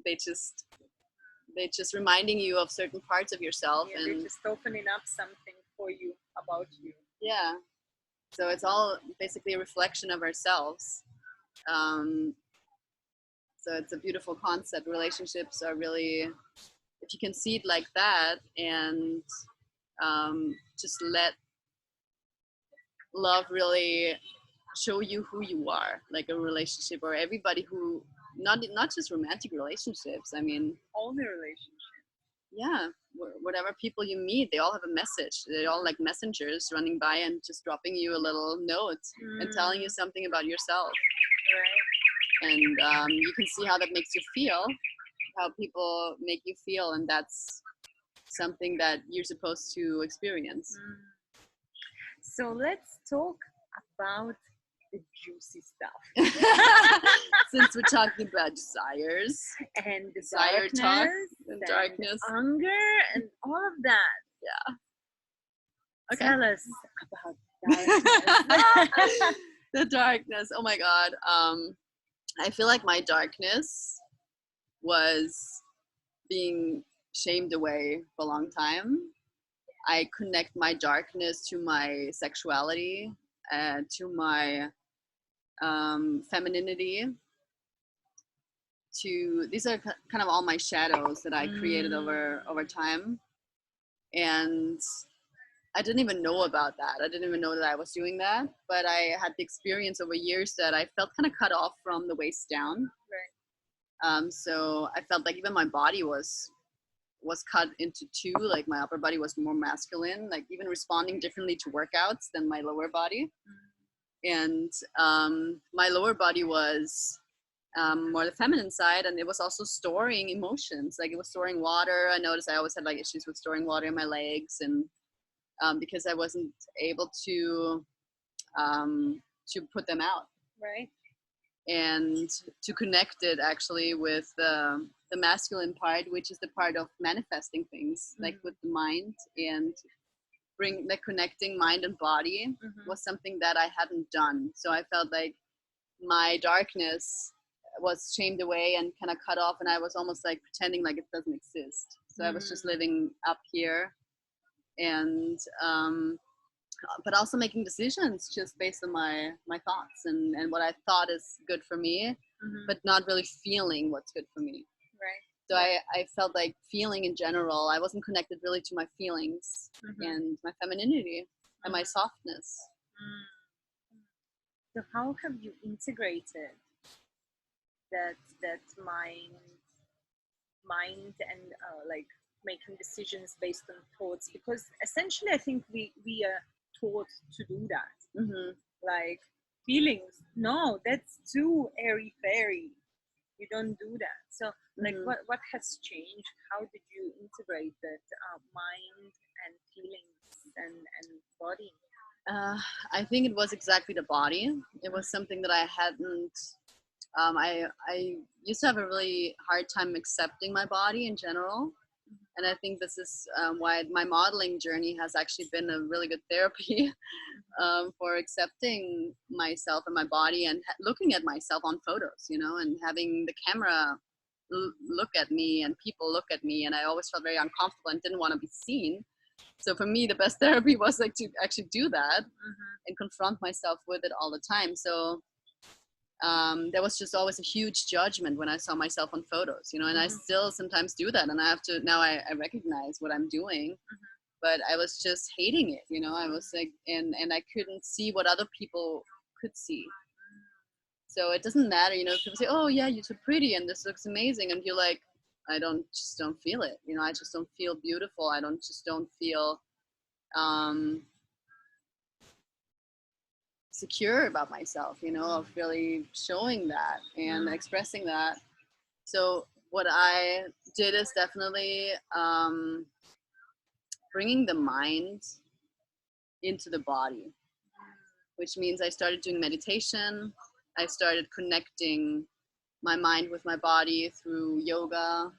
They just reminding you of certain parts of yourself. Yeah, and they're just opening up something for you about you. Yeah. So it's all basically a reflection of ourselves. So it's a beautiful concept. Relationships are really, if you can see it like that, and just let love really show you who you are, like a relationship, or everybody who, not just romantic relationships, I mean all the relationships. Yeah, whatever people you meet, they all have a message. They're all like messengers running by and just dropping you a little note and telling you something about yourself. Right. And you can see how that makes you feel. how people make you feel, and that's something that you're supposed to experience. So let's talk about the juicy stuff. Since we're talking about desires and the desire darkness, talk and darkness, hunger, and all of that. Yeah. Okay. Tell us about darkness. The darkness. Oh my God. I feel like my darkness was being shamed away for a long time. I connect my darkness to my sexuality and to my femininity. These are kind of all my shadows that I created over time, and I didn't even know about that. I didn't even know that I was doing that, but I had the experience over years that I felt kind of cut off from the waist down. Right. So I felt like even my body was cut into two. Like my upper body was more masculine, like even responding differently to workouts than my lower body. And my lower body was more the feminine side, and it was also storing emotions. Like it was storing water. I noticed I always had like issues with storing water in my legs, and because I wasn't able to put them out. Right. And to connect it actually with the masculine part, which is the part of manifesting things, like with the mind, and connecting mind and body was something that I hadn't done. So I felt like my darkness was shamed away and kind of cut off, and I was almost like pretending like it doesn't exist. So I was just living up here, and but also making decisions just based on my thoughts and what I thought is good for me, but not really feeling what's good for me. Right. So I felt like feeling in general, I wasn't connected really to my feelings and my femininity and my softness. So how have you integrated that mind and like making decisions based on thoughts? Because essentially I think we are taught to do that. Like feelings, no, that's too airy fairy, you don't do that. So like what has changed? How did you integrate that mind and feelings and body? I think it was exactly the body. It was something that I hadn't I used to have a really hard time accepting my body in general. And I think this is why my modeling journey has actually been a really good therapy for accepting myself and my body, and looking at myself on photos, and having the camera look at me and people look at me. And I always felt very uncomfortable and didn't want to be seen. So for me, the best therapy was like to actually do that and confront myself with it all the time. So there was just always a huge judgment when I saw myself on photos, and I still sometimes do that. And I have to, now I recognize what I'm doing, but I was just hating it, I was like, and I couldn't see what other people could see. So it doesn't matter, people say, oh yeah, you're so pretty and this looks amazing. And you're like, I just don't feel it. I just don't feel beautiful. I don't feel secure about myself, of really showing that and expressing that. So what I did is definitely bringing the mind into the body, which means I started doing meditation. I started connecting my mind with my body through yoga.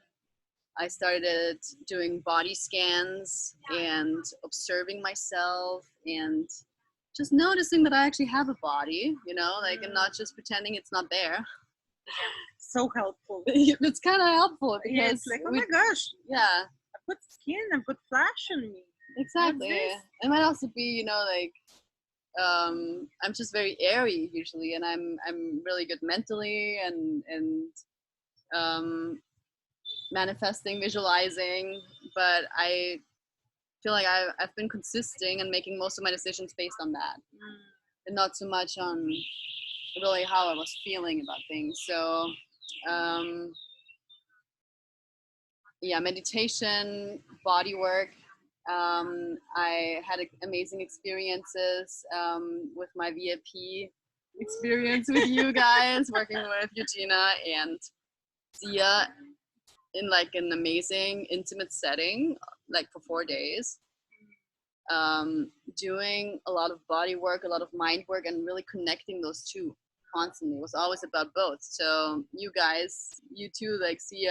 I started doing body scans and observing myself and just noticing that I actually have a body, and not just pretending it's not there. So helpful. It's kind of helpful because yeah, it's like, oh my gosh, yeah, I've got skin, I've got flash on me. Exactly. It might also be, like I'm just very airy usually, and I'm really good mentally and manifesting, visualizing, but I feel like I've been consistent and making most of my decisions based on that, and not so much on really how I was feeling about things. So yeah, meditation, body work. I had amazing experiences with my VIP experience with you guys, working with Eugina and Zia. in like an amazing intimate setting, like for 4 days, doing a lot of body work, a lot of mind work, and really connecting those two constantly. It was always about both. So you guys, you too, like see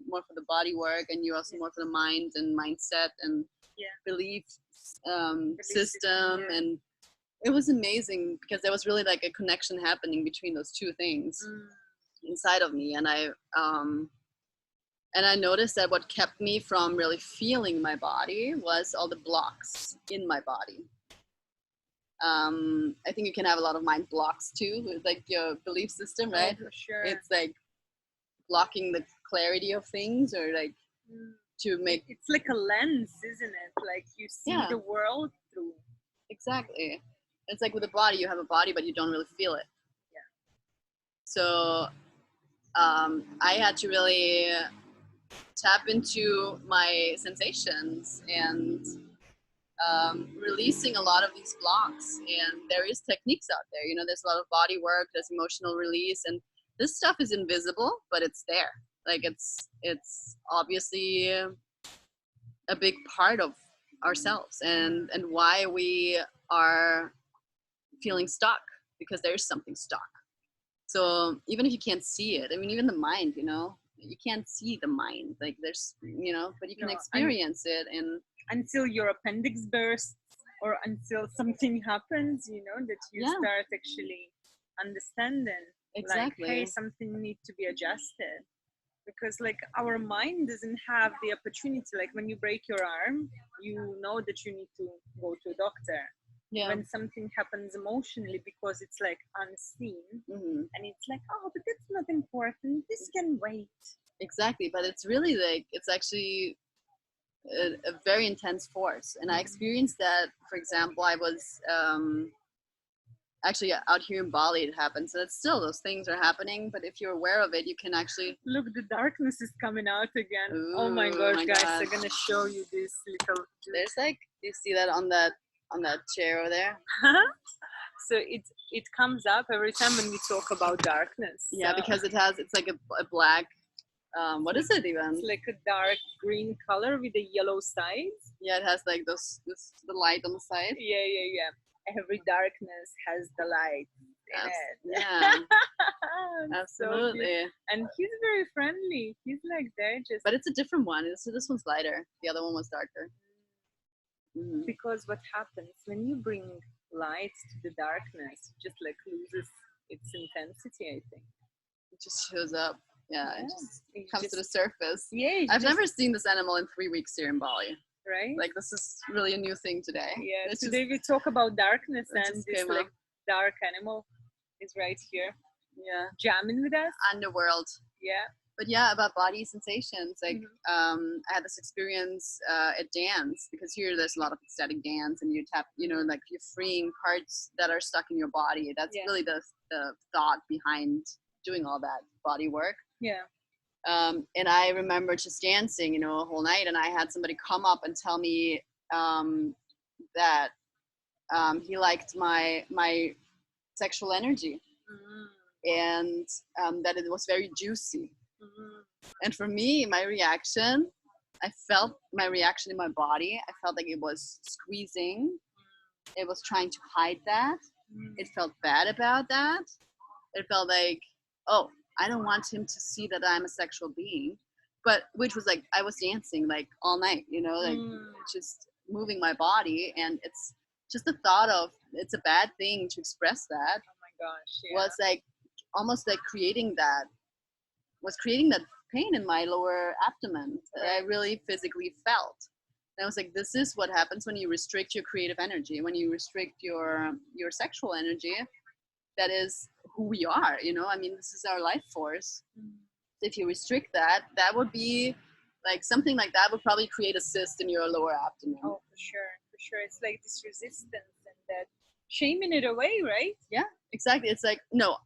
more for the body work, and you also more for the mind and mindset and belief system. Yeah. And it was amazing because there was really like a connection happening between those two things inside of me. And I noticed that what kept me from really feeling my body was all the blocks in my body. I think you can have a lot of mind blocks too, with like your belief system, right? Oh, for sure. It's like blocking the clarity of things, or like to make. It's like a lens, isn't it? Like you see the world through. Exactly. It's like with the body, you have a body, but you don't really feel it. Yeah. So I had to really tap into my sensations and releasing a lot of these blocks. And there is techniques out there, you know, there's a lot of body work, there's emotional release, and this stuff is invisible, but it's there. Like it's obviously a big part of ourselves and why we are feeling stuck, because there's something stuck. So even if you can't see it, I mean, even the mind, you know, you can't see the mind, like there's, you know, but you can experience it. And until your appendix bursts, or until something happens, you know, that you start actually understanding, exactly, like, hey, something needs to be adjusted. Because like our mind doesn't have the opportunity, like when you break your arm, you know that you need to go to a doctor. When something happens emotionally, because it's like unseen, and it's like, oh, but that's not important, this can wait. Exactly. But it's really like, it's actually a very intense force. And I experienced that. For example, I was actually out here in Bali, it happens, and it's still, those things are happening, but if you're aware of it, you can actually look, the darkness is coming out again. Ooh, oh my gosh, guys, I'm gonna show you this little, there's like, you see that on that chair over there? So it comes up every time when we talk about darkness. Yeah, because it's like a black, what is it even? It's like a dark green color with the yellow sides. Yeah, it has like the light on the side. Yeah. Every darkness has the light in it. Yeah. Absolutely. So and he's very friendly. He's like there just. But it's a different one. So this one's lighter. The other one was darker. Because what happens when you bring light to the darkness, it just like loses its intensity, I think. It just shows up. Yeah, it comes to the surface. Yeah. I've never seen this animal in 3 weeks here in Bali. Right? Like, this is really a new thing today. Yeah, today we talk about darkness, and this like dark animal is right here. Yeah. Jamming with us. Underworld. Yeah. But yeah, about body sensations, like I had this experience at dance, because here there's a lot of ecstatic dance, and you tap, you know, like you're freeing parts that are stuck in your body. That's really the thought behind doing all that body work. Yeah. And I remember just dancing, you know, a whole night, and I had somebody come up and tell me that he liked my sexual energy, and that it was very juicy. And for me, my reaction, I felt my reaction in my body. I felt like it was squeezing. It was trying to hide that. It felt bad about that. It felt like, oh, I don't want him to see that I'm a sexual being. But which was like, I was dancing like all night, you know, like just moving my body. And it's just the thought of, it's a bad thing to express that. Oh my gosh. Yeah. Was like almost like creating that pain in my lower abdomen that I really physically felt. And I was like, this is what happens when you restrict your creative energy, when you restrict your sexual energy. That is who we are, you know. I mean, this is our life force. If you restrict that, that would be like, something like that would probably create a cyst in your lower abdomen. Oh, for sure. It's like this resistance and that shaming it away, right? Yeah, exactly. It's like, no.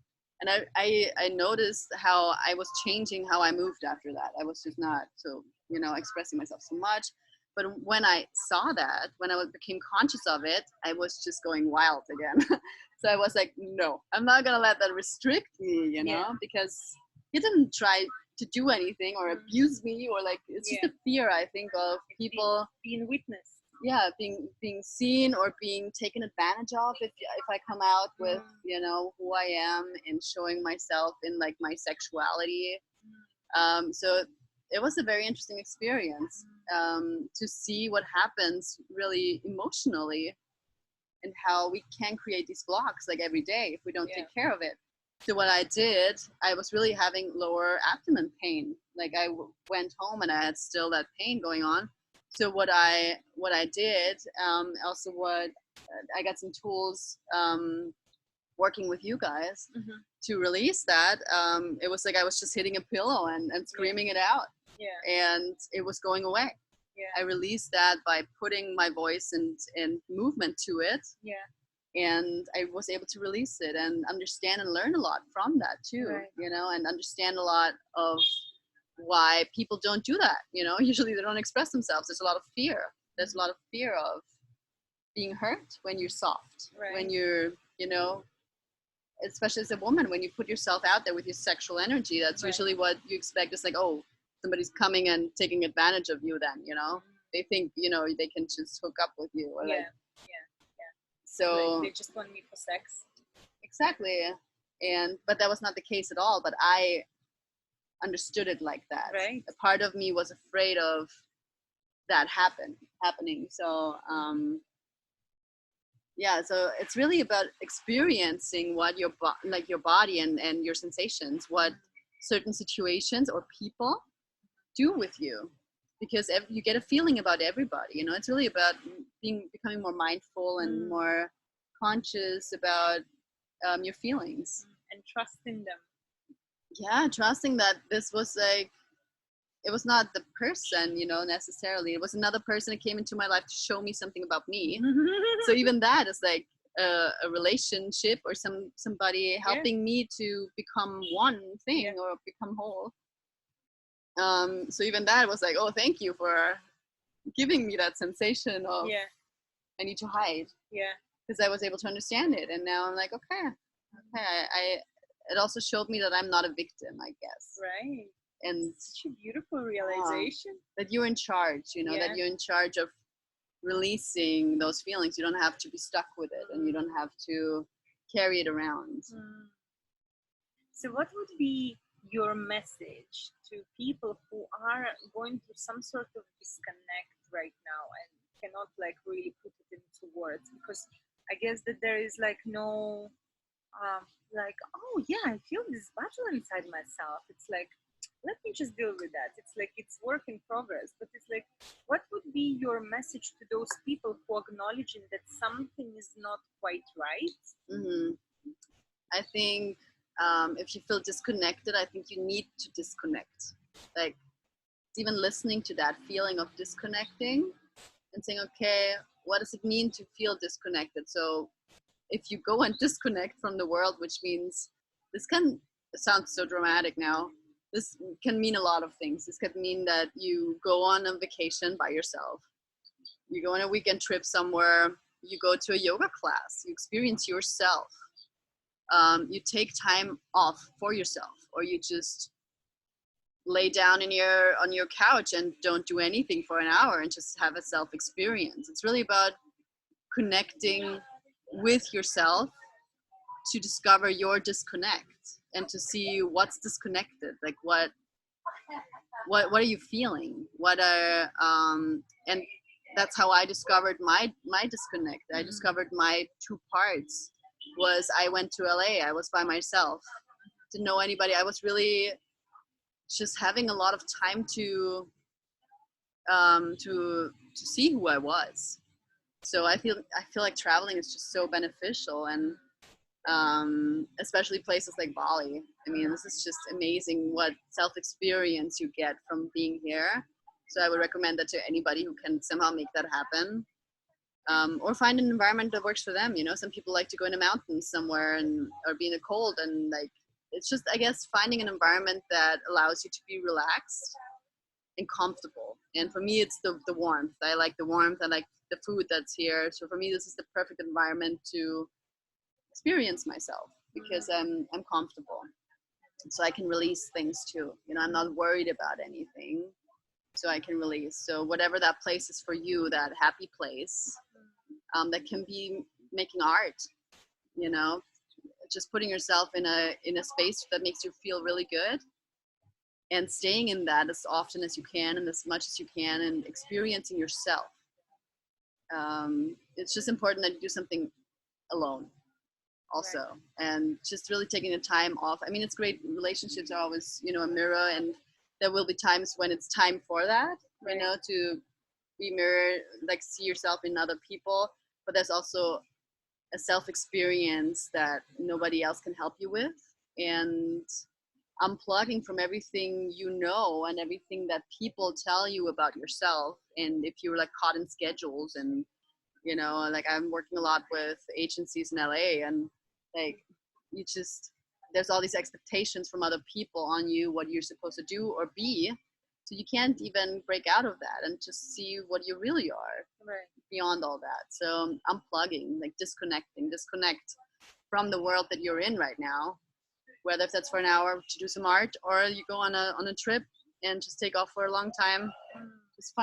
And I noticed how I was changing how I moved after that. I was just not so, you know, expressing myself so much. But when I saw that, when I became conscious of it, I was just going wild again. So I was like, no, I'm not going to let that restrict me, you know, because he didn't try to do anything or abuse me, or like it's just a fear, I think, of people being witnessed. Yeah, being seen or being taken advantage of if I come out with who I am and showing myself in like my sexuality. So it was a very interesting experience to see what happens really emotionally and how we can create these blocks like every day if we don't take care of it. So what I did, I was really having lower abdomen pain. Like I went home and I had still that pain going on. So what I did, also what I got some tools working with you guys to release that. It was like I was just hitting a pillow and screaming it out. And it was going away. I released that by putting my voice and movement to it. And I was able to release it and understand and learn a lot from that too, and understand a lot of why people don't do that. Usually they don't express themselves. There's a lot of fear. There's a lot of fear of being hurt when you're soft, when you're, especially as a woman, when you put yourself out there with your sexual energy, that's usually what you expect. It's like, oh, somebody's coming and taking advantage of you then, they think, they can just hook up with you. Or so like they just want me for sex. Exactly. But that was not the case at all. But I understood it like that. Right. A part of me was afraid of that happening. So so it's really about experiencing what your body and your sensations, what certain situations or people do with you, because you get a feeling about everybody. It's really about becoming more mindful and more conscious about your feelings and trusting them. Trusting that this was like, it was not the person necessarily, it was another person that came into my life to show me something about me. So even that is like a relationship or somebody helping me to become one thing or become whole. So even that was like, oh, thank you for giving me that sensation of I need to hide, because I was able to understand it. And now I'm like, okay, it also showed me that I'm not a victim, I guess. Right. And such a beautiful realization. That you're in charge, that you're in charge of releasing those feelings. You don't have to be stuck with it, and you don't have to carry it around. So what would be your message to people who are going through some sort of disconnect right now and cannot like really put it into words? Because I guess that there is like no like, oh yeah, I feel this battle inside myself. It's like, let me just deal with that. It's like it's work in progress. But it's like, what would be your message to those people who are acknowledging that something is not quite right? I think if you feel disconnected, I think you need to disconnect. Like, even listening to that feeling of disconnecting and saying, okay, what does it mean to feel disconnected? So if you go and disconnect from the world, which means, this can sound so dramatic now, this can mean a lot of things. This could mean that you go on a vacation by yourself, you go on a weekend trip somewhere, you go to a yoga class, you experience yourself, you take time off for yourself, or you just lay down on your couch and don't do anything for an hour and just have a self experience. It's really about connecting with yourself to discover your disconnect and to see what's disconnected. Like what are you feeling? What are and that's how I discovered my disconnect. I discovered my two parts. Was I went to LA. I was by myself. Didn't know anybody. I was really just having a lot of time to see who I was. So I feel like traveling is just so beneficial, and especially places like Bali. I mean, this is just amazing what self-experience you get from being here. So I would recommend that to anybody who can somehow make that happen, or find an environment that works for them. Some people like to go in the mountains somewhere or be in the cold, and like, it's just, I guess, finding an environment that allows you to be relaxed and comfortable. And for me, it's the warmth. I like the warmth. I like the food that's here. So for me, this is the perfect environment to experience myself, because I'm comfortable. so I can release things too. You know, I'm not worried about anything, so I can release. So whatever that place is for you, that happy place, that can be making art, you know, just putting yourself in a space that makes you feel really good, and staying in that as often as you can and as much as you can, and experiencing yourself. It's just important that you do something alone also, Right. and just really taking the time off. I mean, it's great, relationships are always, you know, a mirror, and there will be times when it's time for that, Right. you know, to be mirrored, like see yourself in other people, but there's also a self experience that nobody else can help you with, and unplugging from everything you know and everything that people tell you about yourself. And if you're like caught in schedules, and you know, like I'm working a lot with agencies in LA, and like you just, there's all these expectations from other people on you, what you're supposed to do or be, so you can't even break out of that and just see what you really are. Right. Beyond all that, so unplugging, like disconnect from the world that you're in right now, whether if that's for an hour to do some art, or you go on a trip and just take off for a long time. Just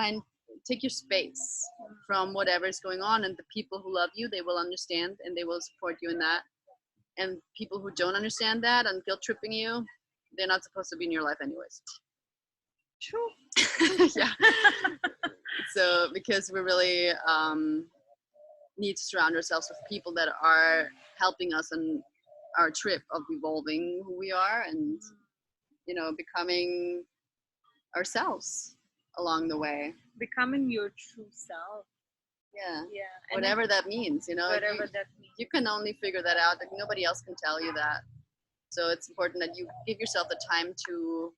take your space from whatever is going on, and the people who love you, they will understand and they will support you in that. And people who don't understand that and guilt tripping you, they're not supposed to be in your life anyways. True. Yeah. So because we really need to surround ourselves with people that are helping us on our trip of evolving who we are, and you know, becoming ourselves along the way. Becoming your true self. Yeah. Yeah. Whatever that means, you know. Whatever that means. You can only figure that out. Like nobody else can tell you that. So it's important that you give yourself the time to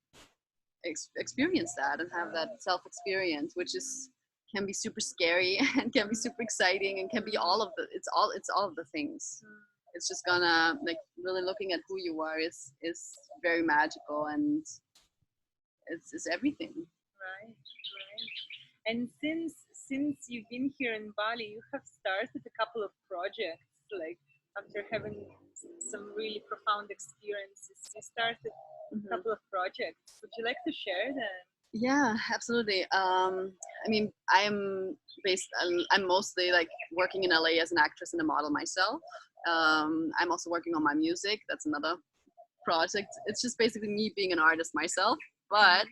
experience that and have that self experience, which is can be super scary and can be super exciting and can be all of the it's all of the things. It's just gonna, like, really looking at who you are is very magical, and it's everything. Right. And since you've been here in Bali, you have started a couple of projects. Like after having some really profound experiences, you started a couple of projects. Would you like to share them? Yeah, absolutely. I mean, I'm mostly like working in LA as an actress and a model myself. I'm also working on my music. That's another project. It's just basically me being an artist myself. But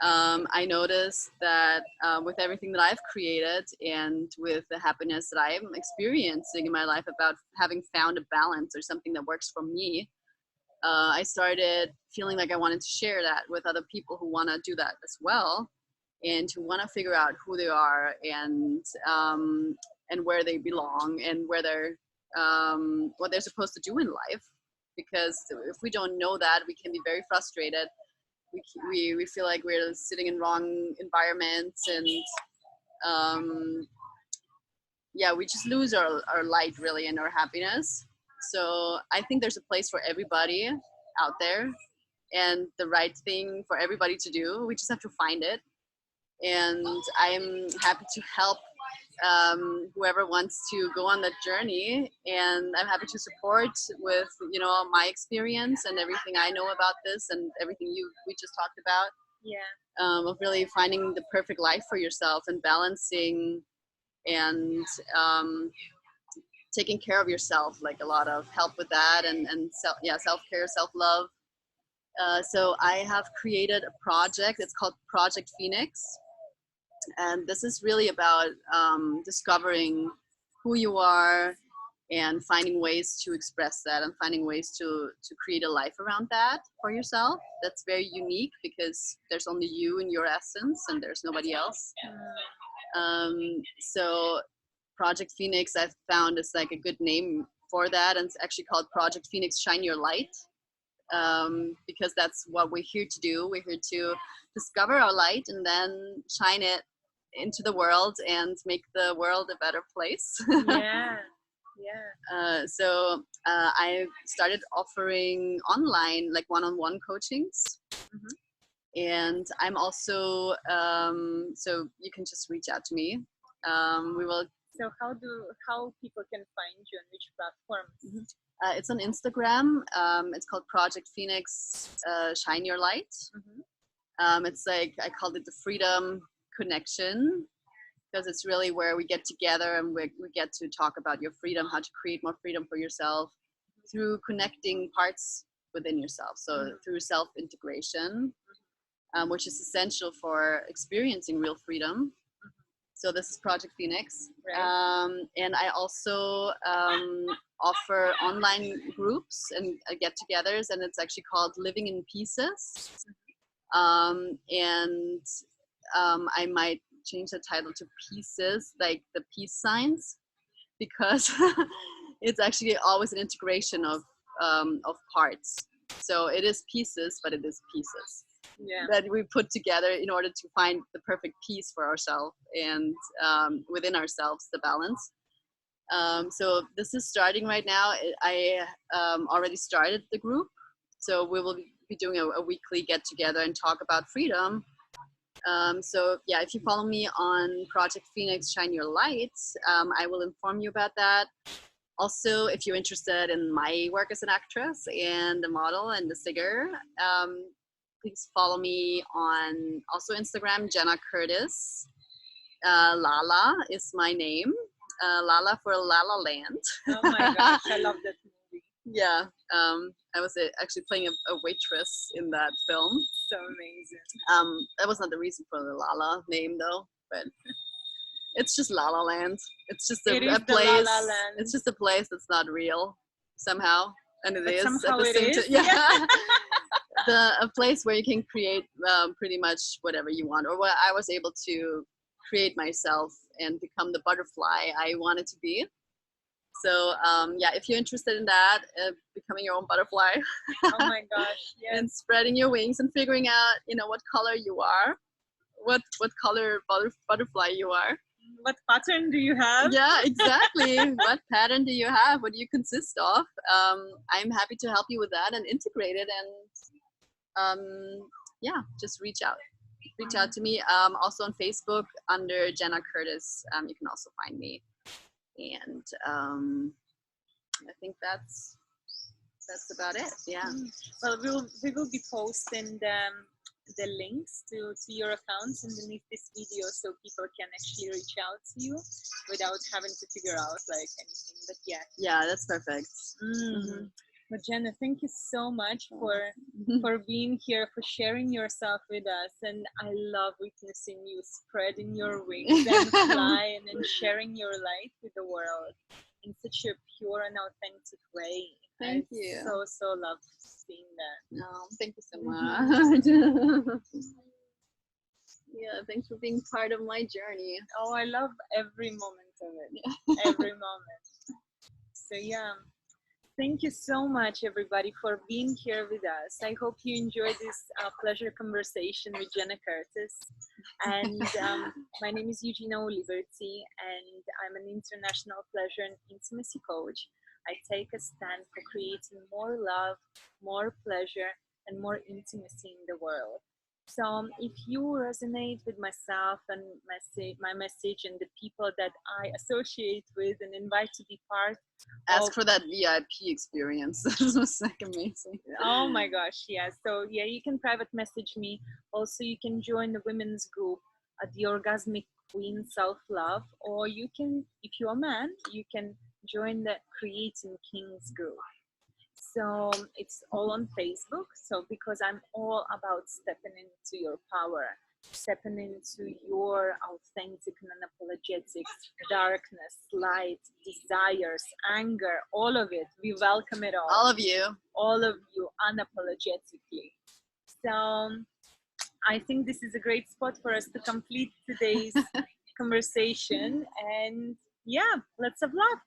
I noticed that with everything that I've created and with the happiness that I'm experiencing in my life about having found a balance or something that works for me, I started feeling like I wanted to share that with other people who want to do that as well, and who want to figure out who they are, and where they belong, and where they're what they're supposed to do in life. Because if we don't know that, we can be very frustrated. We feel like we're sitting in wrong environments, and yeah, we just lose our light really, and our happiness. So I think there's a place for everybody out there, and the right thing for everybody to do. We just have to find it. And I'm happy to help whoever wants to go on that journey. And I'm happy to support with, you know, my experience and everything I know about this, and everything we just talked about. Yeah. Of really finding the perfect life for yourself, and balancing, and taking care of yourself, like a lot of help with that, and self-care, self-love. So I have created a project. It's called Project Phoenix, and this is really about discovering who you are, and finding ways to express that, and finding ways to create a life around that for yourself. That's very unique, because there's only you and your essence, and there's nobody else. So Project Phoenix, I've found, is like a good name for that, and it's actually called Project Phoenix Shine Your Light, because that's what we're here to do. We're here to discover our light and then shine it into the world and make the world a better place. Yeah. Yeah. So I started offering online, like one-on-one coachings. And I'm also, so you can just reach out to me. We will So how people can find you on which platforms? It's on Instagram. It's called Project Phoenix Shine Your Light. It's like, I called it the Freedom Connection, because it's really where we get together and we get to talk about your freedom, how to create more freedom for yourself through connecting parts within yourself. So through self-integration, which is essential for experiencing real freedom. So this is Project Phoenix. Right. And I also offer online groups and get-togethers, and it's actually called Living in Pieces. I might change the title to Pieces, like the peace signs, because it's actually always an integration of parts. So it is pieces, but it is pieces that we put together in order to find the perfect piece for ourselves and within ourselves, the balance. So this is starting right now. I already started the group, so we will be doing a weekly get together and talk about freedom. So yeah, if you follow me on Project Phoenix Shine Your Light, I will inform you about that. Also, if you're interested in my work as an actress and a model and a singer, please follow me on also Instagram, Jenna Curtis. Lala is my name. Lala for La La Land. Oh my gosh, I love that movie. Yeah, I was actually playing a waitress in that film. So amazing. That was not the reason for the Lala name though, but it's just La La Land. It's just a place. La La Land. It's just a place that's not real somehow, and it But is somehow at the same time. Yeah. A place where you can create pretty much whatever you want, or where I was able to create myself and become the butterfly I wanted to be. So yeah, if you're interested in that, becoming your own butterfly. Oh my gosh, yes. And spreading your wings and figuring out, what color you are, what color butterfly you are. What pattern do you have? Yeah, exactly. What pattern do you have? What do you consist of? I'm happy to help you with that and integrate it. And yeah, just reach out to me. Also on Facebook under Jenna Curtis, you can also find me. And I think that's about it. Yeah. Well, we will be posting the links to your accounts underneath this video, so people can actually reach out to you without having to figure out like anything. But yeah, that's perfect. But Jenna, thank you so much for being here, for sharing yourself with us, and I love witnessing you spreading your wings and flying and sharing your light with the world in such a pure and authentic way. Thank you. So love seeing that. No, thank you so much. Yeah, thanks for being part of my journey. Oh, I love every moment of it. Every moment. So yeah. Thank you so much, everybody, for being here with us. I hope you enjoyed this pleasure conversation with Jenna Curtis. And my name is Eugina, and I'm an international pleasure and intimacy coach. I take a stand for creating more love, more pleasure, and more intimacy in the world. So if you resonate with myself and my message and the people that I associate with and invite to be part, ask for that VIP experience. This was like amazing. Oh my gosh, yeah. So yeah, you can private message me. Also, you can join the women's group at the Orgasmic Queen Self-Love, or you can, if you're a man, you can join the Creating Kings group. So it's all on Facebook. So because I'm all about stepping into your power, stepping into your authentic and unapologetic darkness, light, desires, anger, all of it. We welcome it all. All of you unapologetically. So I think this is a great spot for us to complete today's conversation. And yeah, let's have love.